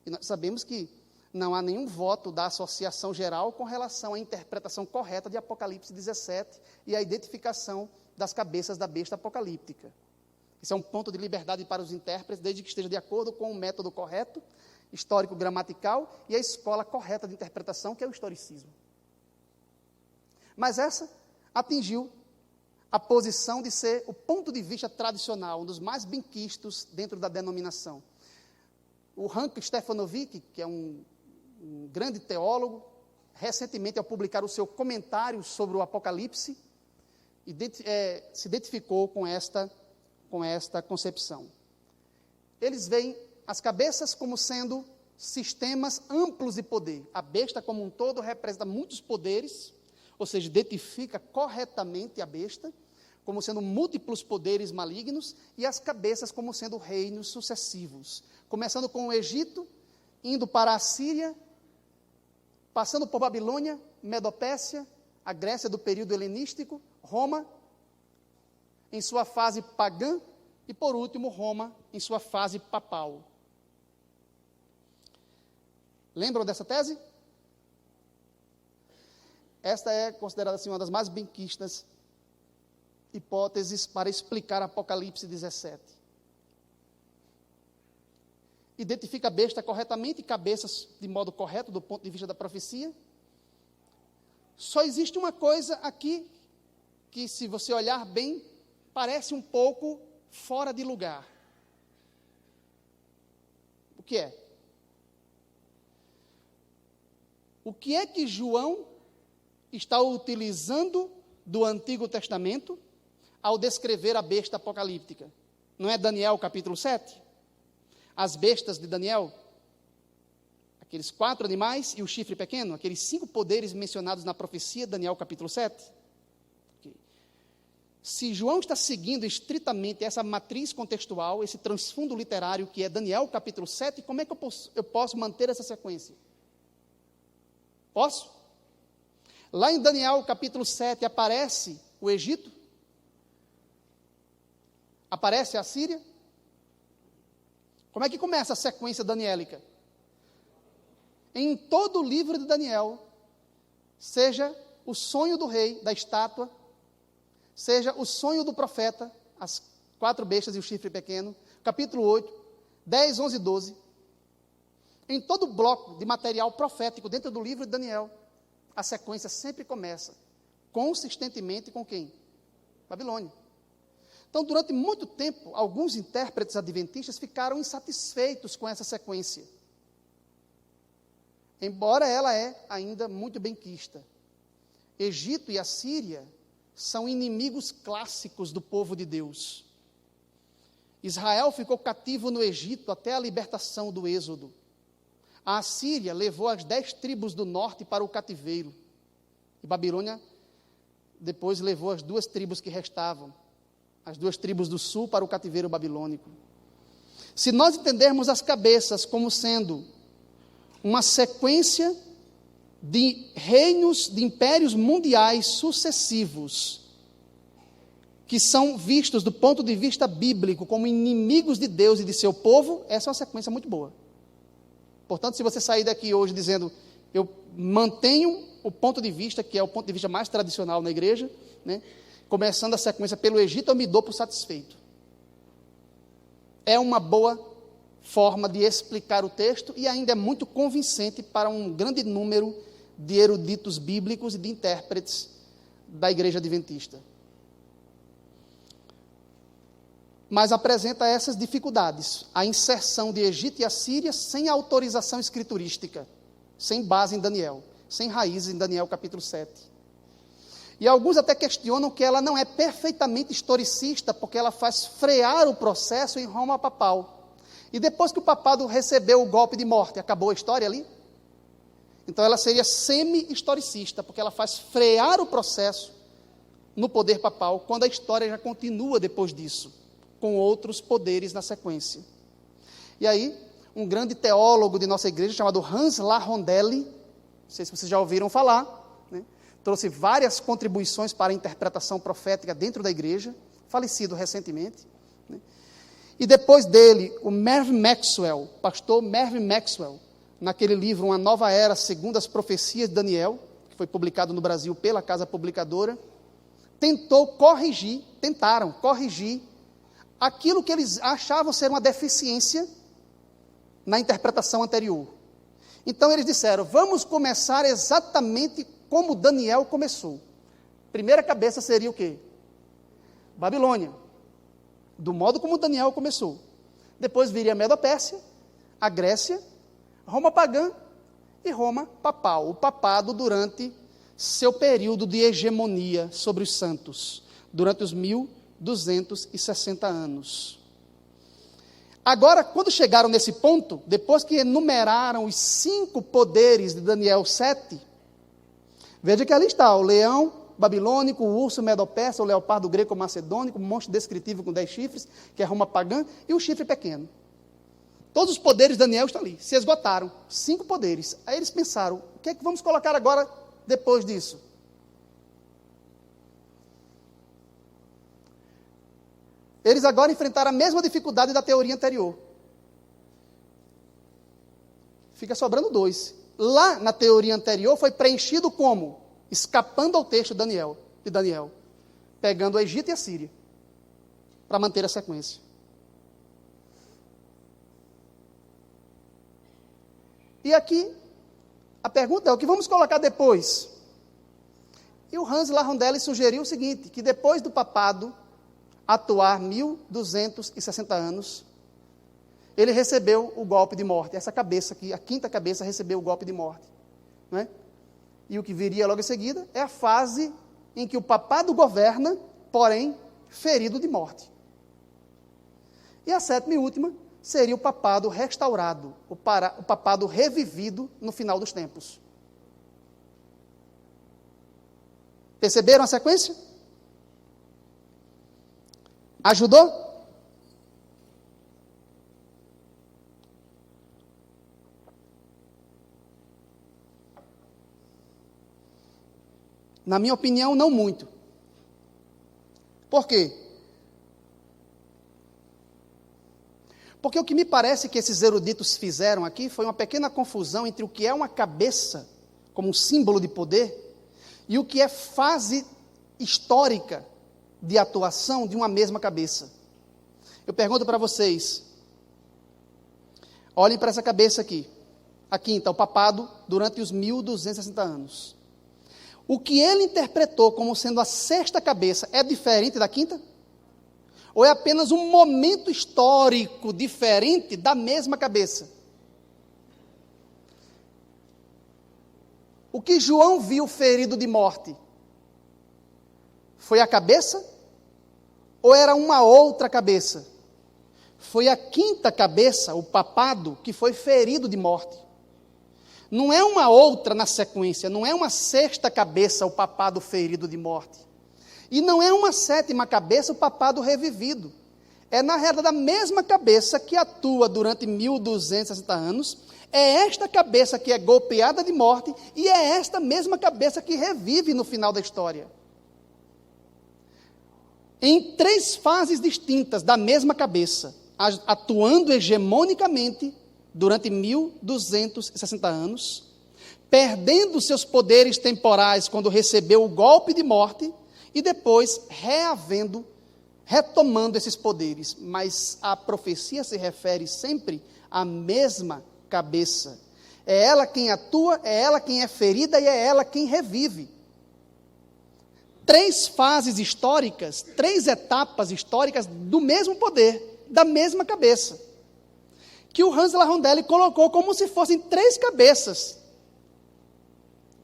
E nós sabemos que não há nenhum voto da associação geral com relação à interpretação correta de Apocalipse 17 e à identificação das cabeças da besta apocalíptica. Isso é um ponto de liberdade para os intérpretes, desde que esteja de acordo com o método correto, histórico-gramatical, e a escola correta de interpretação, que é o historicismo. Mas essa atingiu a posição de ser o ponto de vista tradicional, um dos mais benquistos dentro da denominação. O Hank Stefanovic, que é um grande teólogo, recentemente, ao publicar o seu comentário sobre o Apocalipse, se identificou com esta concepção. Eles veem as cabeças como sendo sistemas amplos de poder. A besta, como um todo, representa muitos poderes, ou seja, identifica corretamente a besta como sendo múltiplos poderes malignos, e as cabeças como sendo reinos sucessivos, começando com o Egito, indo para a Síria, passando por Babilônia, Medopécia, a Grécia do período helenístico, Roma, em sua fase pagã, e por último, Roma, em sua fase papal. Lembram dessa tese? Esta é considerada assim, uma das mais benquistas hipóteses para explicar Apocalipse 17. Identifica a besta corretamente e cabeças de modo correto do ponto de vista da profecia. Só existe uma coisa aqui que, se você olhar bem, parece um pouco fora de lugar. O que é? O que é que João está utilizando do Antigo Testamento ao descrever a besta apocalíptica? Não é Daniel capítulo 7? As bestas de Daniel, aqueles 4 animais e o chifre pequeno, aqueles 5 poderes mencionados na profecia de Daniel capítulo 7. Okay. Se João está seguindo estritamente essa matriz contextual, esse transfundo literário que é Daniel capítulo 7, como é que eu posso manter essa sequência? Posso? Lá em Daniel capítulo 7 aparece o Egito, aparece a Síria. Como é que começa a sequência daniélica? Em todo o livro de Daniel, seja o sonho do rei, da estátua, seja o sonho do profeta, as 4 bestas e o chifre pequeno, capítulo 8, 10, 11 e 12, em todo o bloco de material profético dentro do livro de Daniel, a sequência sempre começa consistentemente com quem? Babilônia. Então, durante muito tempo, alguns intérpretes adventistas ficaram insatisfeitos com essa sequência, embora ela é ainda muito benquista. Egito e Assíria são inimigos clássicos do povo de Deus. Israel ficou cativo no Egito até a libertação do Êxodo. A Assíria levou as 10 tribos do norte para o cativeiro. E Babilônia depois levou as 2 tribos que restavam, as 2 tribos do sul, para o cativeiro babilônico. Se nós entendermos as cabeças como sendo uma sequência de reinos, de impérios mundiais sucessivos, que são vistos do ponto de vista bíblico como inimigos de Deus e de seu povo, essa é uma sequência muito boa. Portanto, se você sair daqui hoje dizendo, eu mantenho o ponto de vista, que é o ponto de vista mais tradicional na igreja, né, começando a sequência pelo Egito, eu me dou por satisfeito. É uma boa forma de explicar o texto e ainda é muito convincente para um grande número de eruditos bíblicos e de intérpretes da igreja adventista. Mas apresenta essas dificuldades, a inserção de Egito e Assíria sem autorização escriturística, sem base em Daniel, sem raízes em Daniel capítulo 7. E alguns até questionam que ela não é perfeitamente historicista, porque ela faz frear o processo em Roma papal. E depois que o papado recebeu o golpe de morte, acabou a história ali? Então ela seria semi-historicista, porque ela faz frear o processo no poder papal, quando a história já continua depois disso, com outros poderes na sequência. E aí, um grande teólogo de nossa igreja, chamado Hans Larondelli, não sei se vocês já ouviram falar, né? Trouxe várias contribuições para a interpretação profética dentro da igreja, falecido recentemente, né? E depois dele, o Mervyn Maxwell, pastor Mervyn Maxwell, naquele livro, Uma Nova Era, segundo as profecias de Daniel, que foi publicado no Brasil pela Casa Publicadora, tentaram corrigir aquilo que eles achavam ser uma deficiência na interpretação anterior. Então eles disseram, vamos começar exatamente como Daniel começou. Primeira cabeça seria o quê? Babilônia. Do modo como Daniel começou. Depois viria a Medo-Pérsia, a Grécia, Roma pagã e Roma papal. O papado durante seu período de hegemonia sobre os santos, durante os 1260 anos. Agora, quando chegaram nesse ponto, depois que enumeraram os 5 poderes de Daniel 7, veja que ali está o leão babilônico, o urso medo-persa, o leopardo greco-macedônico, o monstro descritivo com 10 chifres, que é Roma pagã, e o chifre pequeno. Todos os poderes de Daniel estão ali, se esgotaram, 5 poderes. Aí eles pensaram, o que é que vamos colocar agora depois disso? Eles agora enfrentaram a mesma dificuldade da teoria anterior. Fica sobrando 2. Lá na teoria anterior foi preenchido como? Escapando ao texto de Daniel, pegando o Egito e a Síria, para manter a sequência. E aqui, a pergunta é, o que vamos colocar depois? E o Hans Larondelli sugeriu o seguinte, que depois do papado atuar 1260 anos, ele recebeu o golpe de morte. Essa cabeça aqui, a 5ª cabeça, recebeu o golpe de morte. Não é? E o que viria logo em seguida é a fase em que o papado governa, porém, ferido de morte. E a 7ª e última seria o papado restaurado, o papado revivido no final dos tempos. Perceberam a sequência? Ajudou? Na minha opinião, não muito. Por quê? Porque o que me parece que esses eruditos fizeram aqui foi uma pequena confusão entre o que é uma cabeça, como um símbolo de poder, e o que é fase histórica de atuação de uma mesma cabeça. Eu pergunto para vocês, olhem para essa cabeça aqui, a 5ª, o papado, durante os 1260 anos. O que ele interpretou como sendo a 6ª cabeça é diferente da 5ª? Ou é apenas um momento histórico diferente da mesma cabeça? O que João viu ferido de morte foi a cabeça? Ou era uma outra cabeça? Foi a 5ª cabeça, o papado, que foi ferido de morte. Não é uma outra na sequência, não é uma 6ª cabeça, o papado ferido de morte. E não é uma 7ª cabeça, o papado revivido. É na realidade a mesma cabeça que atua durante 1260 anos, é esta cabeça que é golpeada de morte, e é esta mesma cabeça que revive no final da história. Em 3 fases distintas da mesma cabeça, atuando hegemonicamente durante 1260 anos, perdendo seus poderes temporais quando recebeu o golpe de morte, e depois retomando esses poderes. Mas a profecia se refere sempre à mesma cabeça. É ela quem atua, é ela quem é ferida e é ela quem revive. 3 fases históricas, 3 etapas históricas do mesmo poder, da mesma cabeça, que o Hans Larondelli colocou como se fossem 3 cabeças.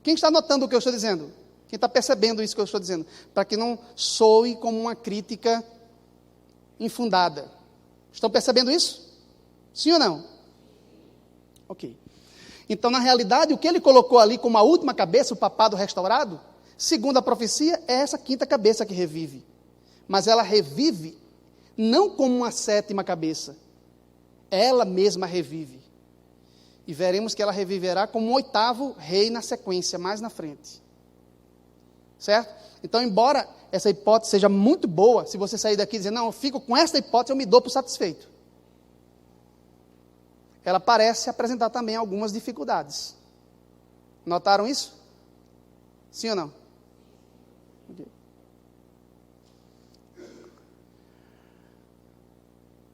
Quem está notando o que eu estou dizendo? Quem está percebendo isso que eu estou dizendo? Para que não soe como uma crítica infundada. Estão percebendo isso? Sim ou não? Ok. Então, na realidade, o que ele colocou ali como a última cabeça, o papado restaurado, segundo a profecia, é essa 5ª cabeça que revive. Mas ela revive não como uma 7ª cabeça. ela mesma revive. E veremos que ela reviverá como um 8º rei na sequência, mais na frente. Certo? Então, embora essa hipótese seja muito boa, se você sair daqui dizendo, não, eu fico com esta hipótese, eu me dou por satisfeito. Ela parece apresentar também algumas dificuldades. Notaram isso? Sim ou não? Okay.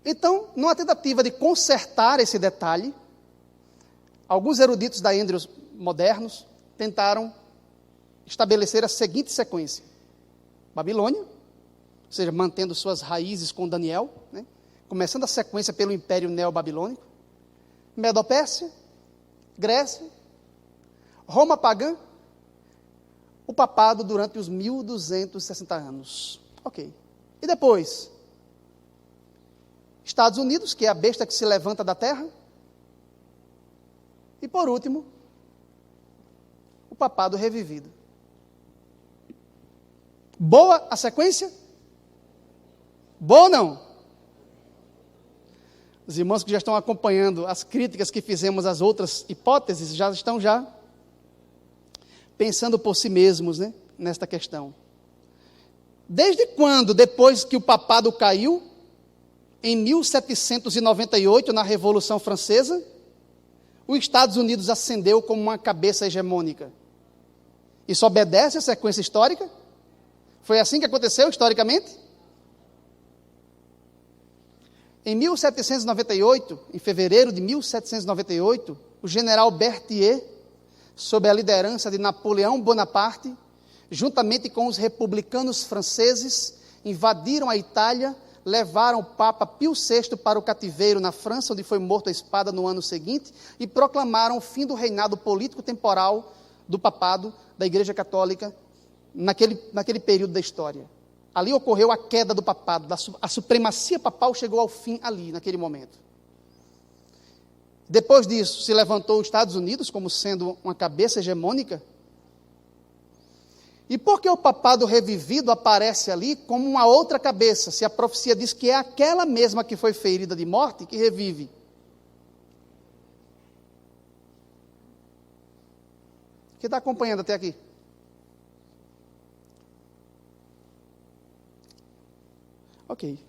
Então, numa tentativa de consertar esse detalhe, alguns eruditos da Andrews modernos tentaram estabelecer a seguinte sequência: Babilônia, ou seja, mantendo suas raízes com Daniel, né? Começando a sequência pelo Império Neobabilônico, Medopérsia, Grécia, Roma pagã, o papado durante os 1260 anos. Ok. E depois? Estados Unidos, que é a besta que se levanta da terra. E por último, o papado revivido. Boa a sequência? Boa ou não? Os irmãos que já estão acompanhando as críticas que fizemos às outras hipóteses, já estão pensando por si mesmos, né, nesta questão. Desde quando, depois que o papado caiu, em 1798, na Revolução Francesa, os Estados Unidos ascendeu como uma cabeça hegemônica? Isso obedece à sequência histórica? Foi assim que aconteceu historicamente? Em 1798, em fevereiro de 1798, o general Berthier, sob a liderança de Napoleão Bonaparte, juntamente com os republicanos franceses, invadiram a Itália, levaram o Papa Pio VI para o cativeiro na França, onde foi morto à espada no ano seguinte, e proclamaram o fim do reinado político temporal do papado, da Igreja Católica, naquele período da história. Ali ocorreu a queda do papado, a supremacia papal chegou ao fim ali, naquele momento. Depois disso, se levantou os Estados Unidos como sendo uma cabeça hegemônica. E por que o papado revivido aparece ali como uma outra cabeça, se a profecia diz que é aquela mesma que foi ferida de morte que revive? Quem está acompanhando até aqui? Ok.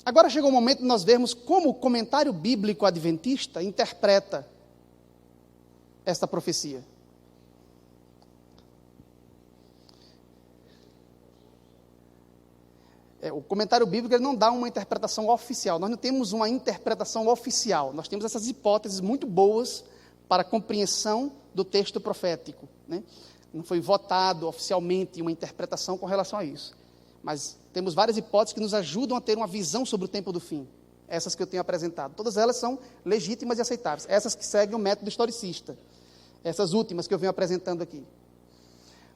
Agora chegou o momento de nós vermos como o comentário bíblico adventista interpreta esta profecia. O comentário bíblico ele não dá uma interpretação oficial, nós não temos uma interpretação oficial, nós temos essas hipóteses muito boas para a compreensão do texto profético, né? Não foi votado oficialmente uma interpretação com relação a isso, mas temos várias hipóteses que nos ajudam a ter uma visão sobre o tempo do fim, essas que eu tenho apresentado, todas elas são legítimas e aceitáveis, essas que seguem o método historicista, essas últimas que eu venho apresentando aqui.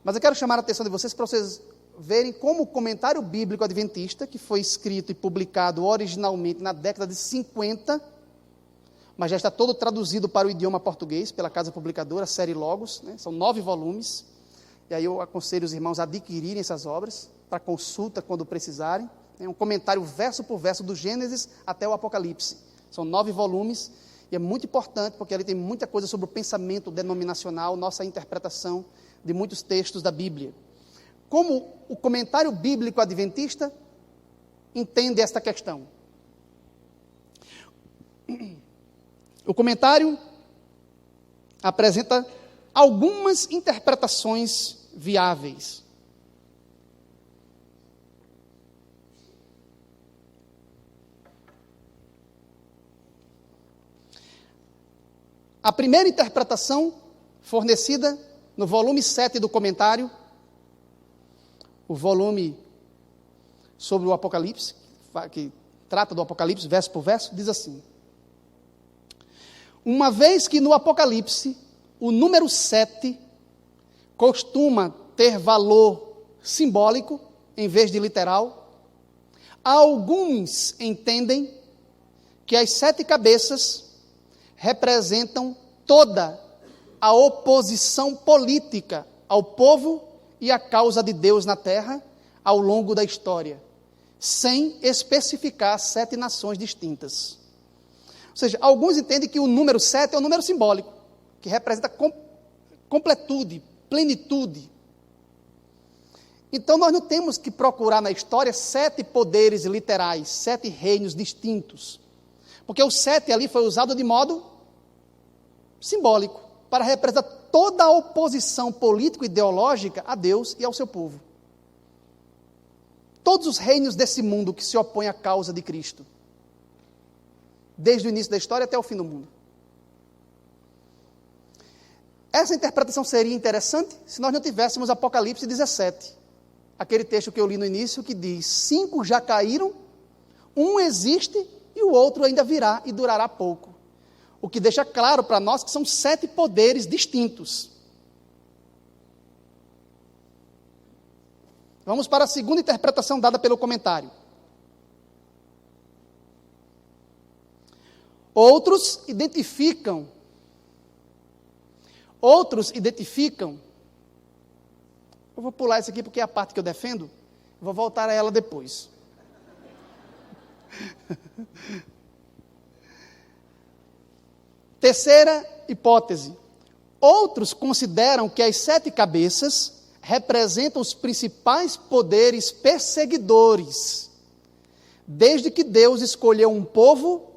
Mas eu quero chamar a atenção de vocês para vocês verem como o comentário bíblico adventista, que foi escrito e publicado originalmente na década de 50, mas já está todo traduzido para o idioma português, pela Casa Publicadora, série Logos, né? São 9 volumes, e aí eu aconselho os irmãos a adquirirem essas obras, para consulta quando precisarem, é um comentário verso por verso, do Gênesis até o Apocalipse, são 9 volumes, e é muito importante, porque ali tem muita coisa sobre o pensamento denominacional, nossa interpretação de muitos textos da Bíblia. Como o comentário bíblico adventista entende esta questão? O comentário apresenta algumas interpretações viáveis. A primeira interpretação, fornecida no volume 7 do comentário, o volume sobre o Apocalipse, que trata do Apocalipse, verso por verso, diz assim: uma vez que no Apocalipse o número 7 costuma ter valor simbólico em vez de literal, alguns entendem que as 7 cabeças representam toda a oposição política ao povo e à causa de Deus na terra ao longo da história. sem especificar 7 nações distintas. Ou seja, alguns entendem que o número 7 é um número simbólico, que representa completude, plenitude. Então nós não temos que procurar na história 7 poderes literais, 7 reinos distintos. Porque o 7 ali foi usado de modo simbólico, para representar toda a oposição político-ideológica a Deus e ao seu povo. Todos os reinos desse mundo que se opõem à causa de Cristo. Desde o início da história até o fim do mundo. Essa interpretação seria interessante se nós não tivéssemos Apocalipse 17. Aquele texto que eu li no início que diz, 5 já caíram, um existe e o outro ainda virá e durará pouco. O que deixa claro para nós que são 7 poderes distintos. Vamos para a segunda interpretação dada pelo comentário. Outros identificam, eu vou pular isso aqui porque é a parte que eu defendo, vou voltar a ela depois. Terceira hipótese. Outros consideram que as 7 cabeças representam os principais poderes perseguidores, desde que Deus escolheu um povo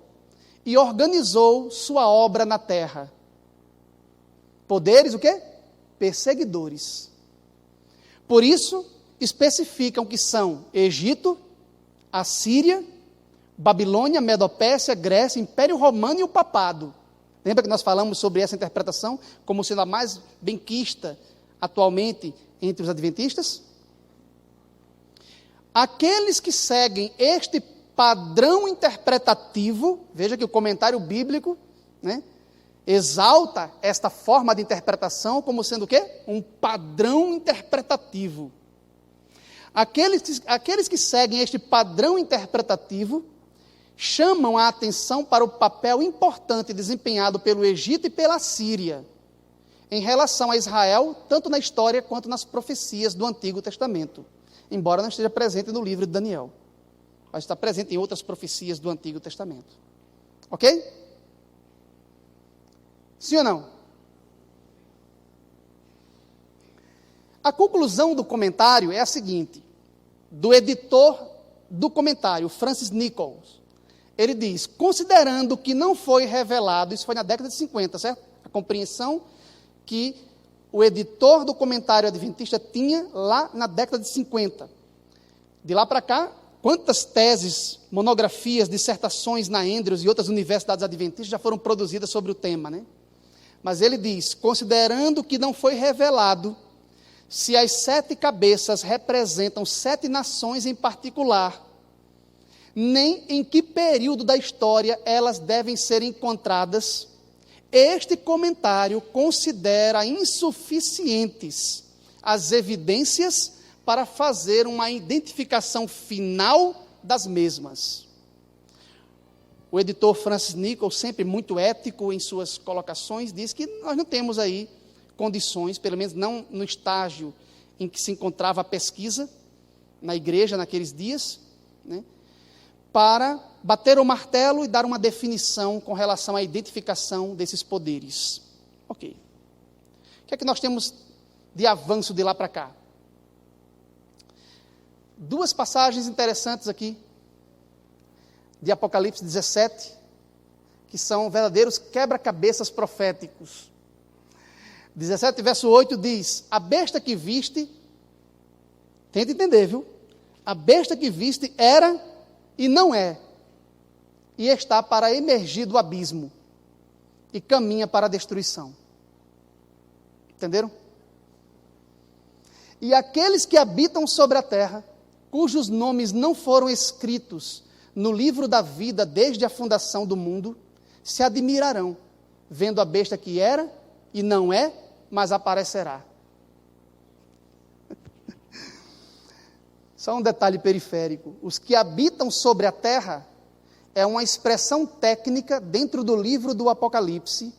e organizou sua obra na terra. Poderes o quê? Perseguidores. Por isso, especificam que são Egito, Assíria, Babilônia, Medopérsia, Grécia, Império Romano e o Papado. Lembra que nós falamos sobre essa interpretação como sendo a mais benquista atualmente entre os adventistas? Aqueles que seguem este padrão interpretativo, veja que o comentário bíblico, exalta esta forma de interpretação como sendo o quê? Um padrão interpretativo. Aqueles que seguem este padrão interpretativo chamam a atenção para o papel importante desempenhado pelo Egito e pela Síria em relação a Israel, tanto na história quanto nas profecias do Antigo Testamento, embora não esteja presente no livro de Daniel, mas está presente em outras profecias do Antigo Testamento. Ok? Sim ou não? A conclusão do comentário é a seguinte, do editor do comentário, Francis Nichols. Ele diz, considerando que não foi revelado, isso foi na década de 50, certo? A compreensão que o editor do comentário adventista tinha lá na década de 50. De lá para cá, quantas teses, monografias, dissertações na Andrews e outras universidades adventistas já foram produzidas sobre o tema, né? Mas ele diz, considerando que não foi revelado se as 7 cabeças representam 7 nações em particular, nem em que período da história elas devem ser encontradas, este comentário considera insuficientes as evidências para fazer uma identificação final das mesmas. O editor Francis Nichols, sempre muito ético em suas colocações, diz que nós não temos aí condições, pelo menos não no estágio em que se encontrava a pesquisa na igreja naqueles dias, para bater o martelo e dar uma definição com relação à identificação desses poderes. Ok. O que é que nós temos de avanço de lá para cá? 2 passagens interessantes aqui, de Apocalipse 17, que são verdadeiros quebra-cabeças proféticos. 17, verso 8 diz, a besta que viste, tenta entender, viu? A besta que viste era e não é, e está para emergir do abismo, e caminha para a destruição. Entenderam? E aqueles que habitam sobre a terra, cujos nomes não foram escritos no livro da vida desde a fundação do mundo, se admirarão, vendo a besta que era e não é, mas aparecerá. Só um detalhe periférico. Os que habitam sobre a terra é uma expressão técnica dentro do livro do Apocalipse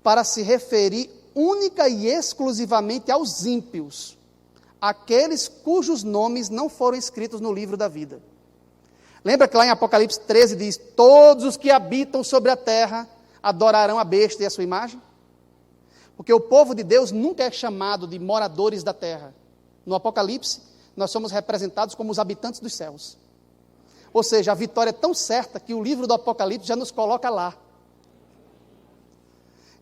para se referir única e exclusivamente aos ímpios, aqueles cujos nomes não foram escritos no livro da vida. Lembra que lá em Apocalipse 13 diz: todos os que habitam sobre a terra adorarão a besta e a sua imagem? Porque o povo de Deus nunca é chamado de moradores da terra. No Apocalipse, nós somos representados como os habitantes dos céus. Ou seja, a vitória é tão certa que o livro do Apocalipse já nos coloca lá.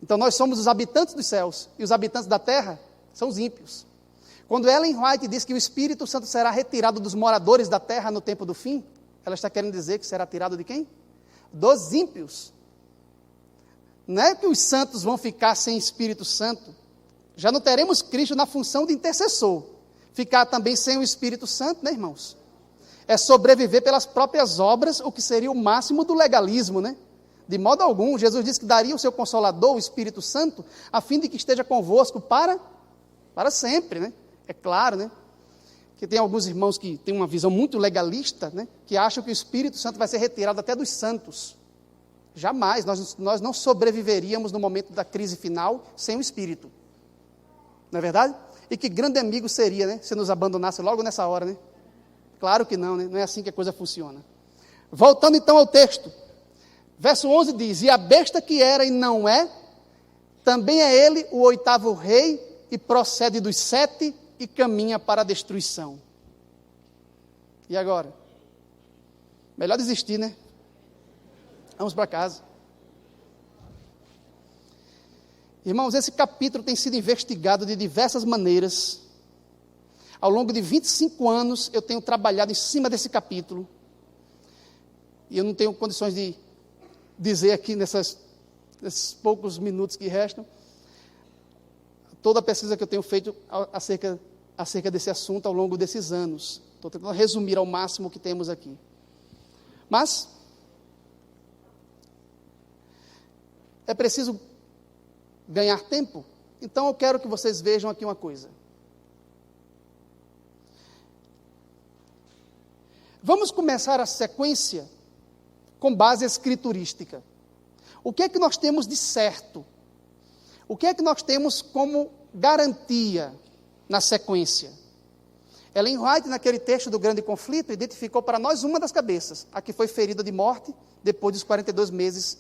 Então nós somos os habitantes dos céus, e os habitantes da terra são os ímpios. Quando Ellen White diz que o Espírito Santo será retirado dos moradores da terra no tempo do fim, ela está querendo dizer que será tirado de quem? Dos ímpios. Não é que os santos vão ficar sem Espírito Santo. Já não teremos Cristo na função de intercessor. Ficar também sem o Espírito Santo, né, irmãos? É sobreviver pelas próprias obras, o que seria o máximo do legalismo, né? De modo algum, Jesus disse que daria o seu Consolador, o Espírito Santo, a fim de que esteja convosco para sempre, né? É claro, né? Que tem alguns irmãos que têm uma visão muito legalista, né? Que acham que o Espírito Santo vai ser retirado até dos santos. Jamais, nós não sobreviveríamos no momento da crise final sem o Espírito. Não é verdade? E que grande amigo seria, né? Se nos abandonasse logo nessa hora, né? Claro que não, né? Não é assim que a coisa funciona. Voltando então ao texto. Verso 11 diz: e a besta que era e não é, também é ele o 8º rei, e procede dos 7 e caminha para a destruição. E agora? Melhor desistir, né? Vamos para casa. Irmãos, esse capítulo tem sido investigado de diversas maneiras. Ao longo de 25 anos, eu tenho trabalhado em cima desse capítulo. E eu não tenho condições de dizer aqui nesses poucos minutos que restam toda a pesquisa que eu tenho feito acerca desse assunto ao longo desses anos. Estou tentando resumir ao máximo o que temos aqui. Mas é preciso ganhar tempo, então eu quero que vocês vejam aqui uma coisa. Vamos começar a sequência com base escriturística. O que é que nós temos de certo? O que é que nós temos como garantia na sequência? Ellen White, naquele texto do grande conflito, identificou para nós uma das cabeças, a que foi ferida de morte depois dos 42 meses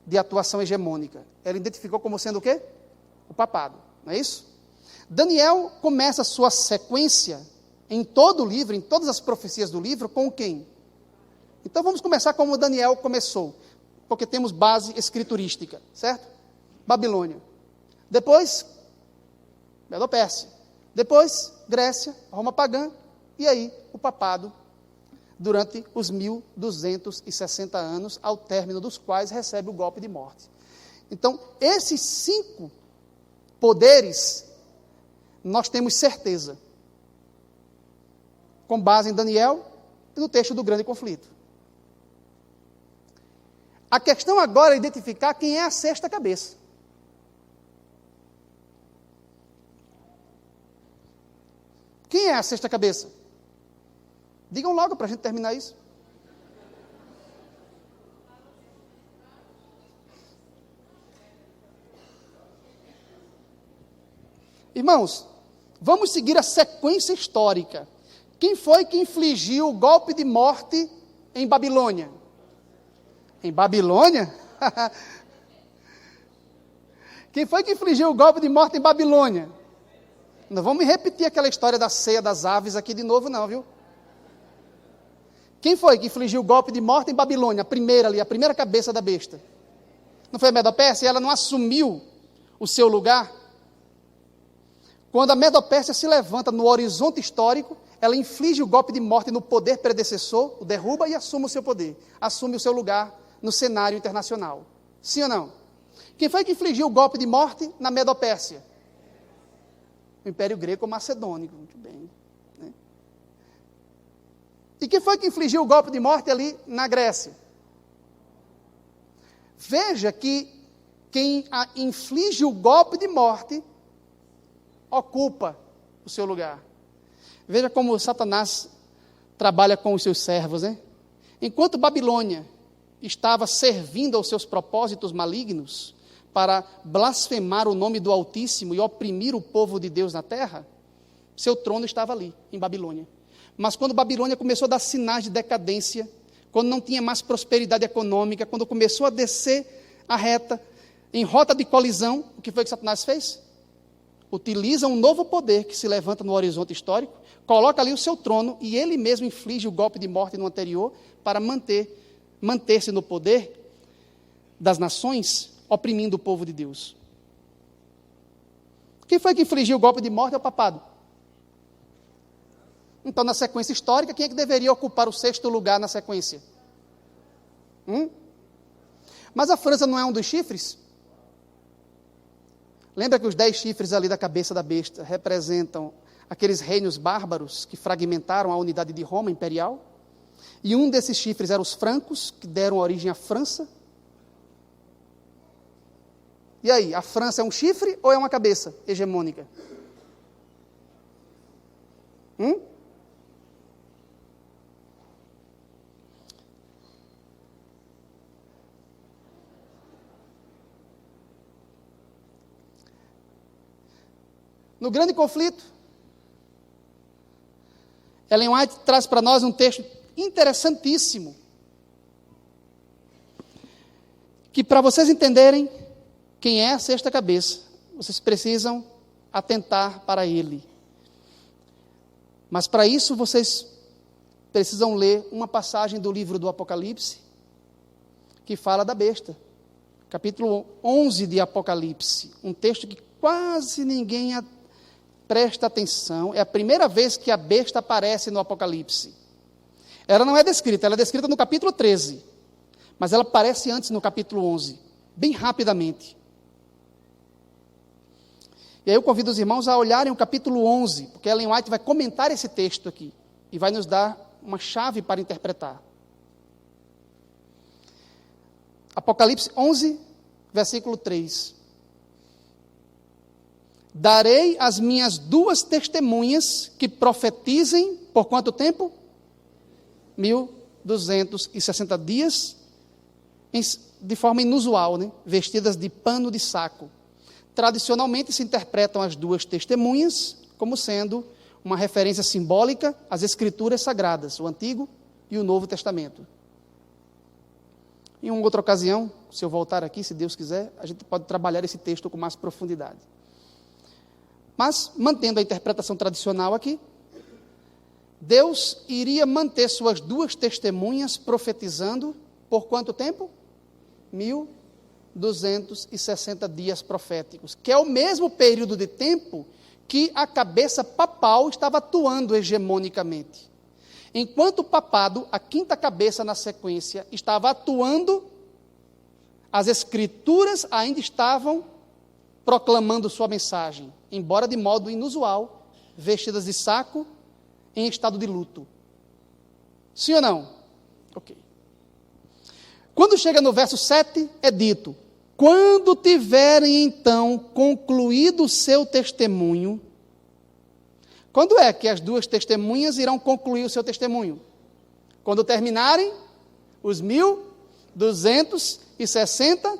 de atuação hegemônica. Ela identificou como sendo o quê? O papado, não é isso? Daniel começa a sua sequência em todo o livro, em todas as profecias do livro, com quem? Então vamos começar como Daniel começou, porque temos base escriturística, certo? Babilônia. Depois, Medo-Pérsia. Depois, Grécia, Roma pagã. E aí, o papado, durante os 1260 anos, ao término dos quais recebe o golpe de morte. Então, esses 5 poderes, nós temos certeza, com base em Daniel e no texto do grande conflito. A questão agora é identificar quem é a 6ª cabeça. Quem é a 6ª cabeça? Digam logo para a gente terminar isso. Irmãos, vamos seguir a sequência histórica. Quem foi que infligiu o golpe de morte em Babilônia? Em Babilônia? Quem foi que infligiu o golpe de morte em Babilônia? Não vamos repetir aquela história da ceia das aves aqui de novo não, viu? Quem foi que infligiu o golpe de morte em Babilônia? A primeira cabeça da besta. Não foi a Medo-Pérsia? Ela não assumiu o seu lugar? Quando a Medo-Pérsia se levanta no horizonte histórico, ela inflige o golpe de morte no poder predecessor, o derruba e assume o seu poder. Assume o seu lugar no cenário internacional. Sim ou não? Quem foi que infligiu o golpe de morte na Medo-Pérsia? O Império Greco-Macedônico. Muito bem. Né? E quem foi que infligiu o golpe de morte ali na Grécia? Veja que quem inflige o golpe de morte ocupa o seu lugar. Veja como Satanás trabalha com os seus servos, né? Enquanto Babilônia estava servindo aos seus propósitos malignos para blasfemar o nome do Altíssimo e oprimir o povo de Deus na terra, seu trono estava ali, em Babilônia. Mas quando Babilônia começou a dar sinais de decadência, quando não tinha mais prosperidade econômica, quando começou a descer a reta, em rota de colisão, o que foi que Satanás fez? Utiliza um novo poder que se levanta no horizonte histórico, coloca ali o seu trono e ele mesmo inflige o golpe de morte no anterior para manter-se no poder das nações, oprimindo o povo de Deus. Quem foi que infligiu o golpe de morte? É o papado. Então, na sequência histórica, quem é que deveria ocupar o 6º lugar na sequência? Mas a França não é um dos chifres? Lembra que os 10 chifres ali da cabeça da besta representam aqueles reinos bárbaros que fragmentaram a unidade de Roma imperial? E um desses chifres eram os francos, que deram origem à França. E aí, a França é um chifre ou é uma cabeça hegemônica? No grande conflito, Ellen White traz para nós um texto interessantíssimo, que para vocês entenderem quem é a 6ª cabeça, vocês precisam atentar para ele. Mas para isso vocês precisam ler uma passagem do livro do Apocalipse, que fala da besta. Capítulo 11 de Apocalipse, um texto que quase ninguém presta atenção. É a primeira vez que a besta aparece no Apocalipse. Ela não é descrita, ela é descrita no capítulo 13, mas ela aparece antes no capítulo 11, bem rapidamente. E aí eu convido os irmãos a olharem o capítulo 11, porque Ellen White vai comentar esse texto aqui, e vai nos dar uma chave para interpretar. Apocalipse 11, versículo 3. Darei as minhas 2 testemunhas que profetizem por quanto tempo? 1260 dias, de forma inusual, né? Vestidas de pano de saco. Tradicionalmente se interpretam as 2 testemunhas como sendo uma referência simbólica às Escrituras Sagradas, o Antigo e o Novo Testamento. Em uma outra ocasião, se eu voltar aqui, se Deus quiser, a gente pode trabalhar esse texto com mais profundidade. Mas, mantendo a interpretação tradicional aqui, Deus iria manter suas 2 testemunhas profetizando por quanto tempo? 1260 dias proféticos, que é o mesmo período de tempo que a cabeça papal estava atuando hegemonicamente. Enquanto o papado, a 5ª cabeça na sequência, estava atuando, as Escrituras ainda estavam proclamando sua mensagem, embora de modo inusual, vestidas de saco, em estado de luto. Sim ou não? Ok. Quando chega no verso 7, é dito: quando tiverem então concluído o seu testemunho. Quando é que as 2 testemunhas irão concluir o seu testemunho? Quando terminarem os 1260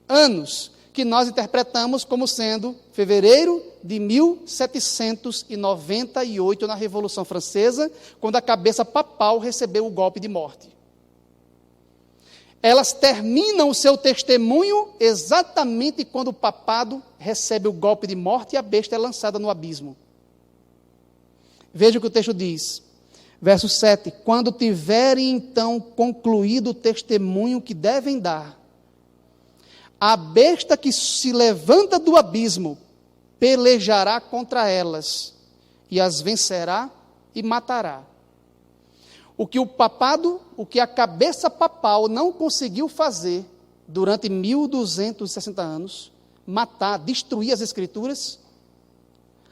anos, que nós interpretamos como sendo fevereiro de 1798, na Revolução Francesa, quando a cabeça papal recebeu o golpe de morte. Elas terminam o seu testemunho exatamente quando o papado recebe o golpe de morte e a besta é lançada no abismo. Veja o que o texto diz, verso 7, quando tiverem então concluído o testemunho que devem dar, a besta que se levanta do abismo pelejará contra elas e as vencerá e matará. O que o papado, o que a cabeça papal não conseguiu fazer durante 1260 anos, matar, destruir as Escrituras,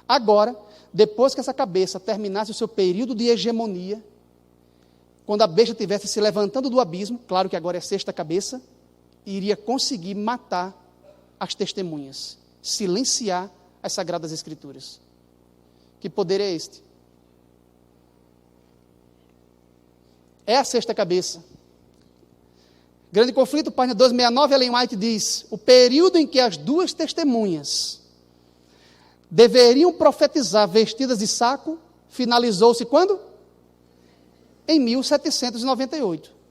agora, depois que essa cabeça terminasse o seu período de hegemonia, quando a besta estivesse se levantando do abismo, claro que agora é a 6ª cabeça, iria conseguir matar as testemunhas, silenciar as Sagradas Escrituras. Que poder é este? É a 6ª cabeça. Grande Conflito, página 269, Ellen White diz: o período em que as 2 testemunhas deveriam profetizar vestidas de saco, finalizou-se quando? Em 1798.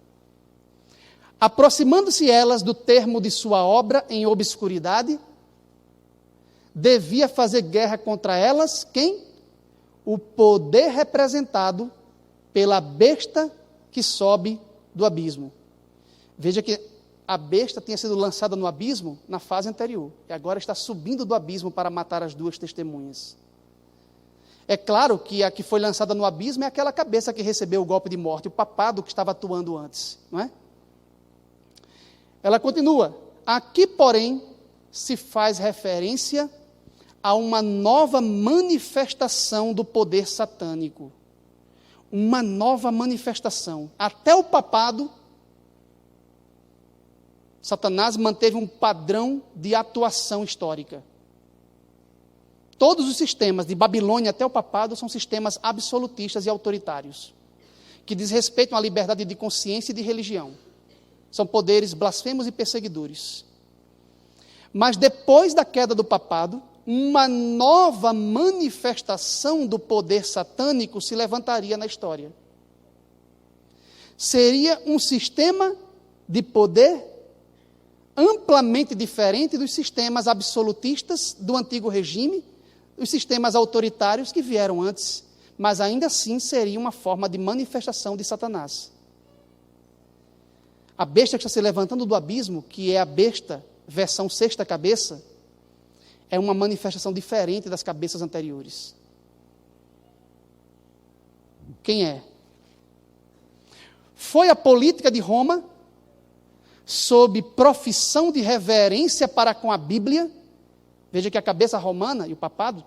aproximando-se elas do termo de sua obra em obscuridade, devia fazer guerra contra elas, quem? O poder representado pela besta que sobe do abismo. Veja que a besta tinha sido lançada no abismo na fase anterior, e agora está subindo do abismo para matar as duas testemunhas. É claro que a que foi lançada no abismo é aquela cabeça que recebeu o golpe de morte, o papado que estava atuando antes, não é? Ela continua, aqui, porém, se faz referência a uma nova manifestação do poder satânico. Uma nova manifestação. Até o papado, Satanás manteve um padrão de atuação histórica. Todos os sistemas, de Babilônia até o papado, são sistemas absolutistas e autoritários, que desrespeitam a liberdade de consciência e de religião. São poderes blasfemos e perseguidores. Mas depois da queda do papado, uma nova manifestação do poder satânico se levantaria na história. Seria um sistema de poder amplamente diferente dos sistemas absolutistas do antigo regime, os sistemas autoritários que vieram antes, mas ainda assim seria uma forma de manifestação de Satanás. A besta que está se levantando do abismo, que é a besta versão sexta cabeça, é uma manifestação diferente das cabeças anteriores. Quem é? Foi a política de Roma, sob profissão de reverência para com a Bíblia. Veja que a cabeça romana e o papado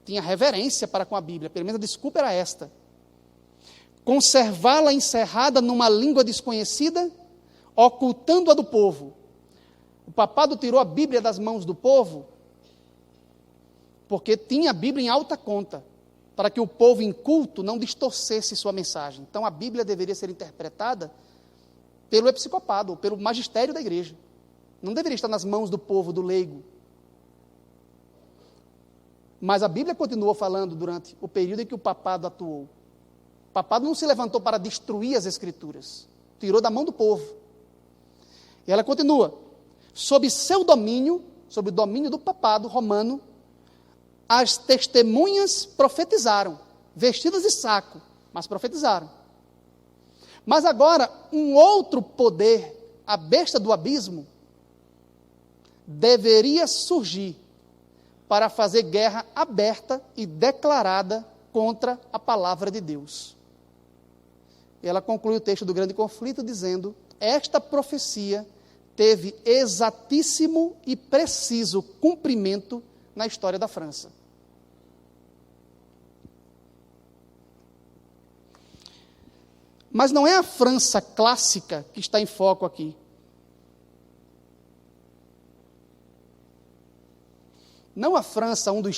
tinha reverência para com a Bíblia, pelo menos a desculpa era esta. Conservá-la encerrada numa língua desconhecida, ocultando-a do povo. O papado tirou a Bíblia das mãos do povo, porque tinha a Bíblia em alta conta, para que o povo inculto não distorcesse sua mensagem. Então a Bíblia deveria ser interpretada pelo episcopado, pelo magistério da igreja. Não deveria estar nas mãos do povo, do leigo. Mas a Bíblia continuou falando durante o período em que o papado atuou. O papado não se levantou para destruir as Escrituras, tirou da mão do povo. E ela continua, sob seu domínio, sob o domínio do papado romano, as testemunhas profetizaram, vestidas de saco, mas profetizaram. Mas agora, um outro poder, a besta do abismo, deveria surgir para fazer guerra aberta e declarada contra a palavra de Deus. E ela conclui o texto do grande conflito dizendo, esta profecia teve exatíssimo e preciso cumprimento na história da França. Mas não é a França clássica que está em foco aqui. Não a França, um dos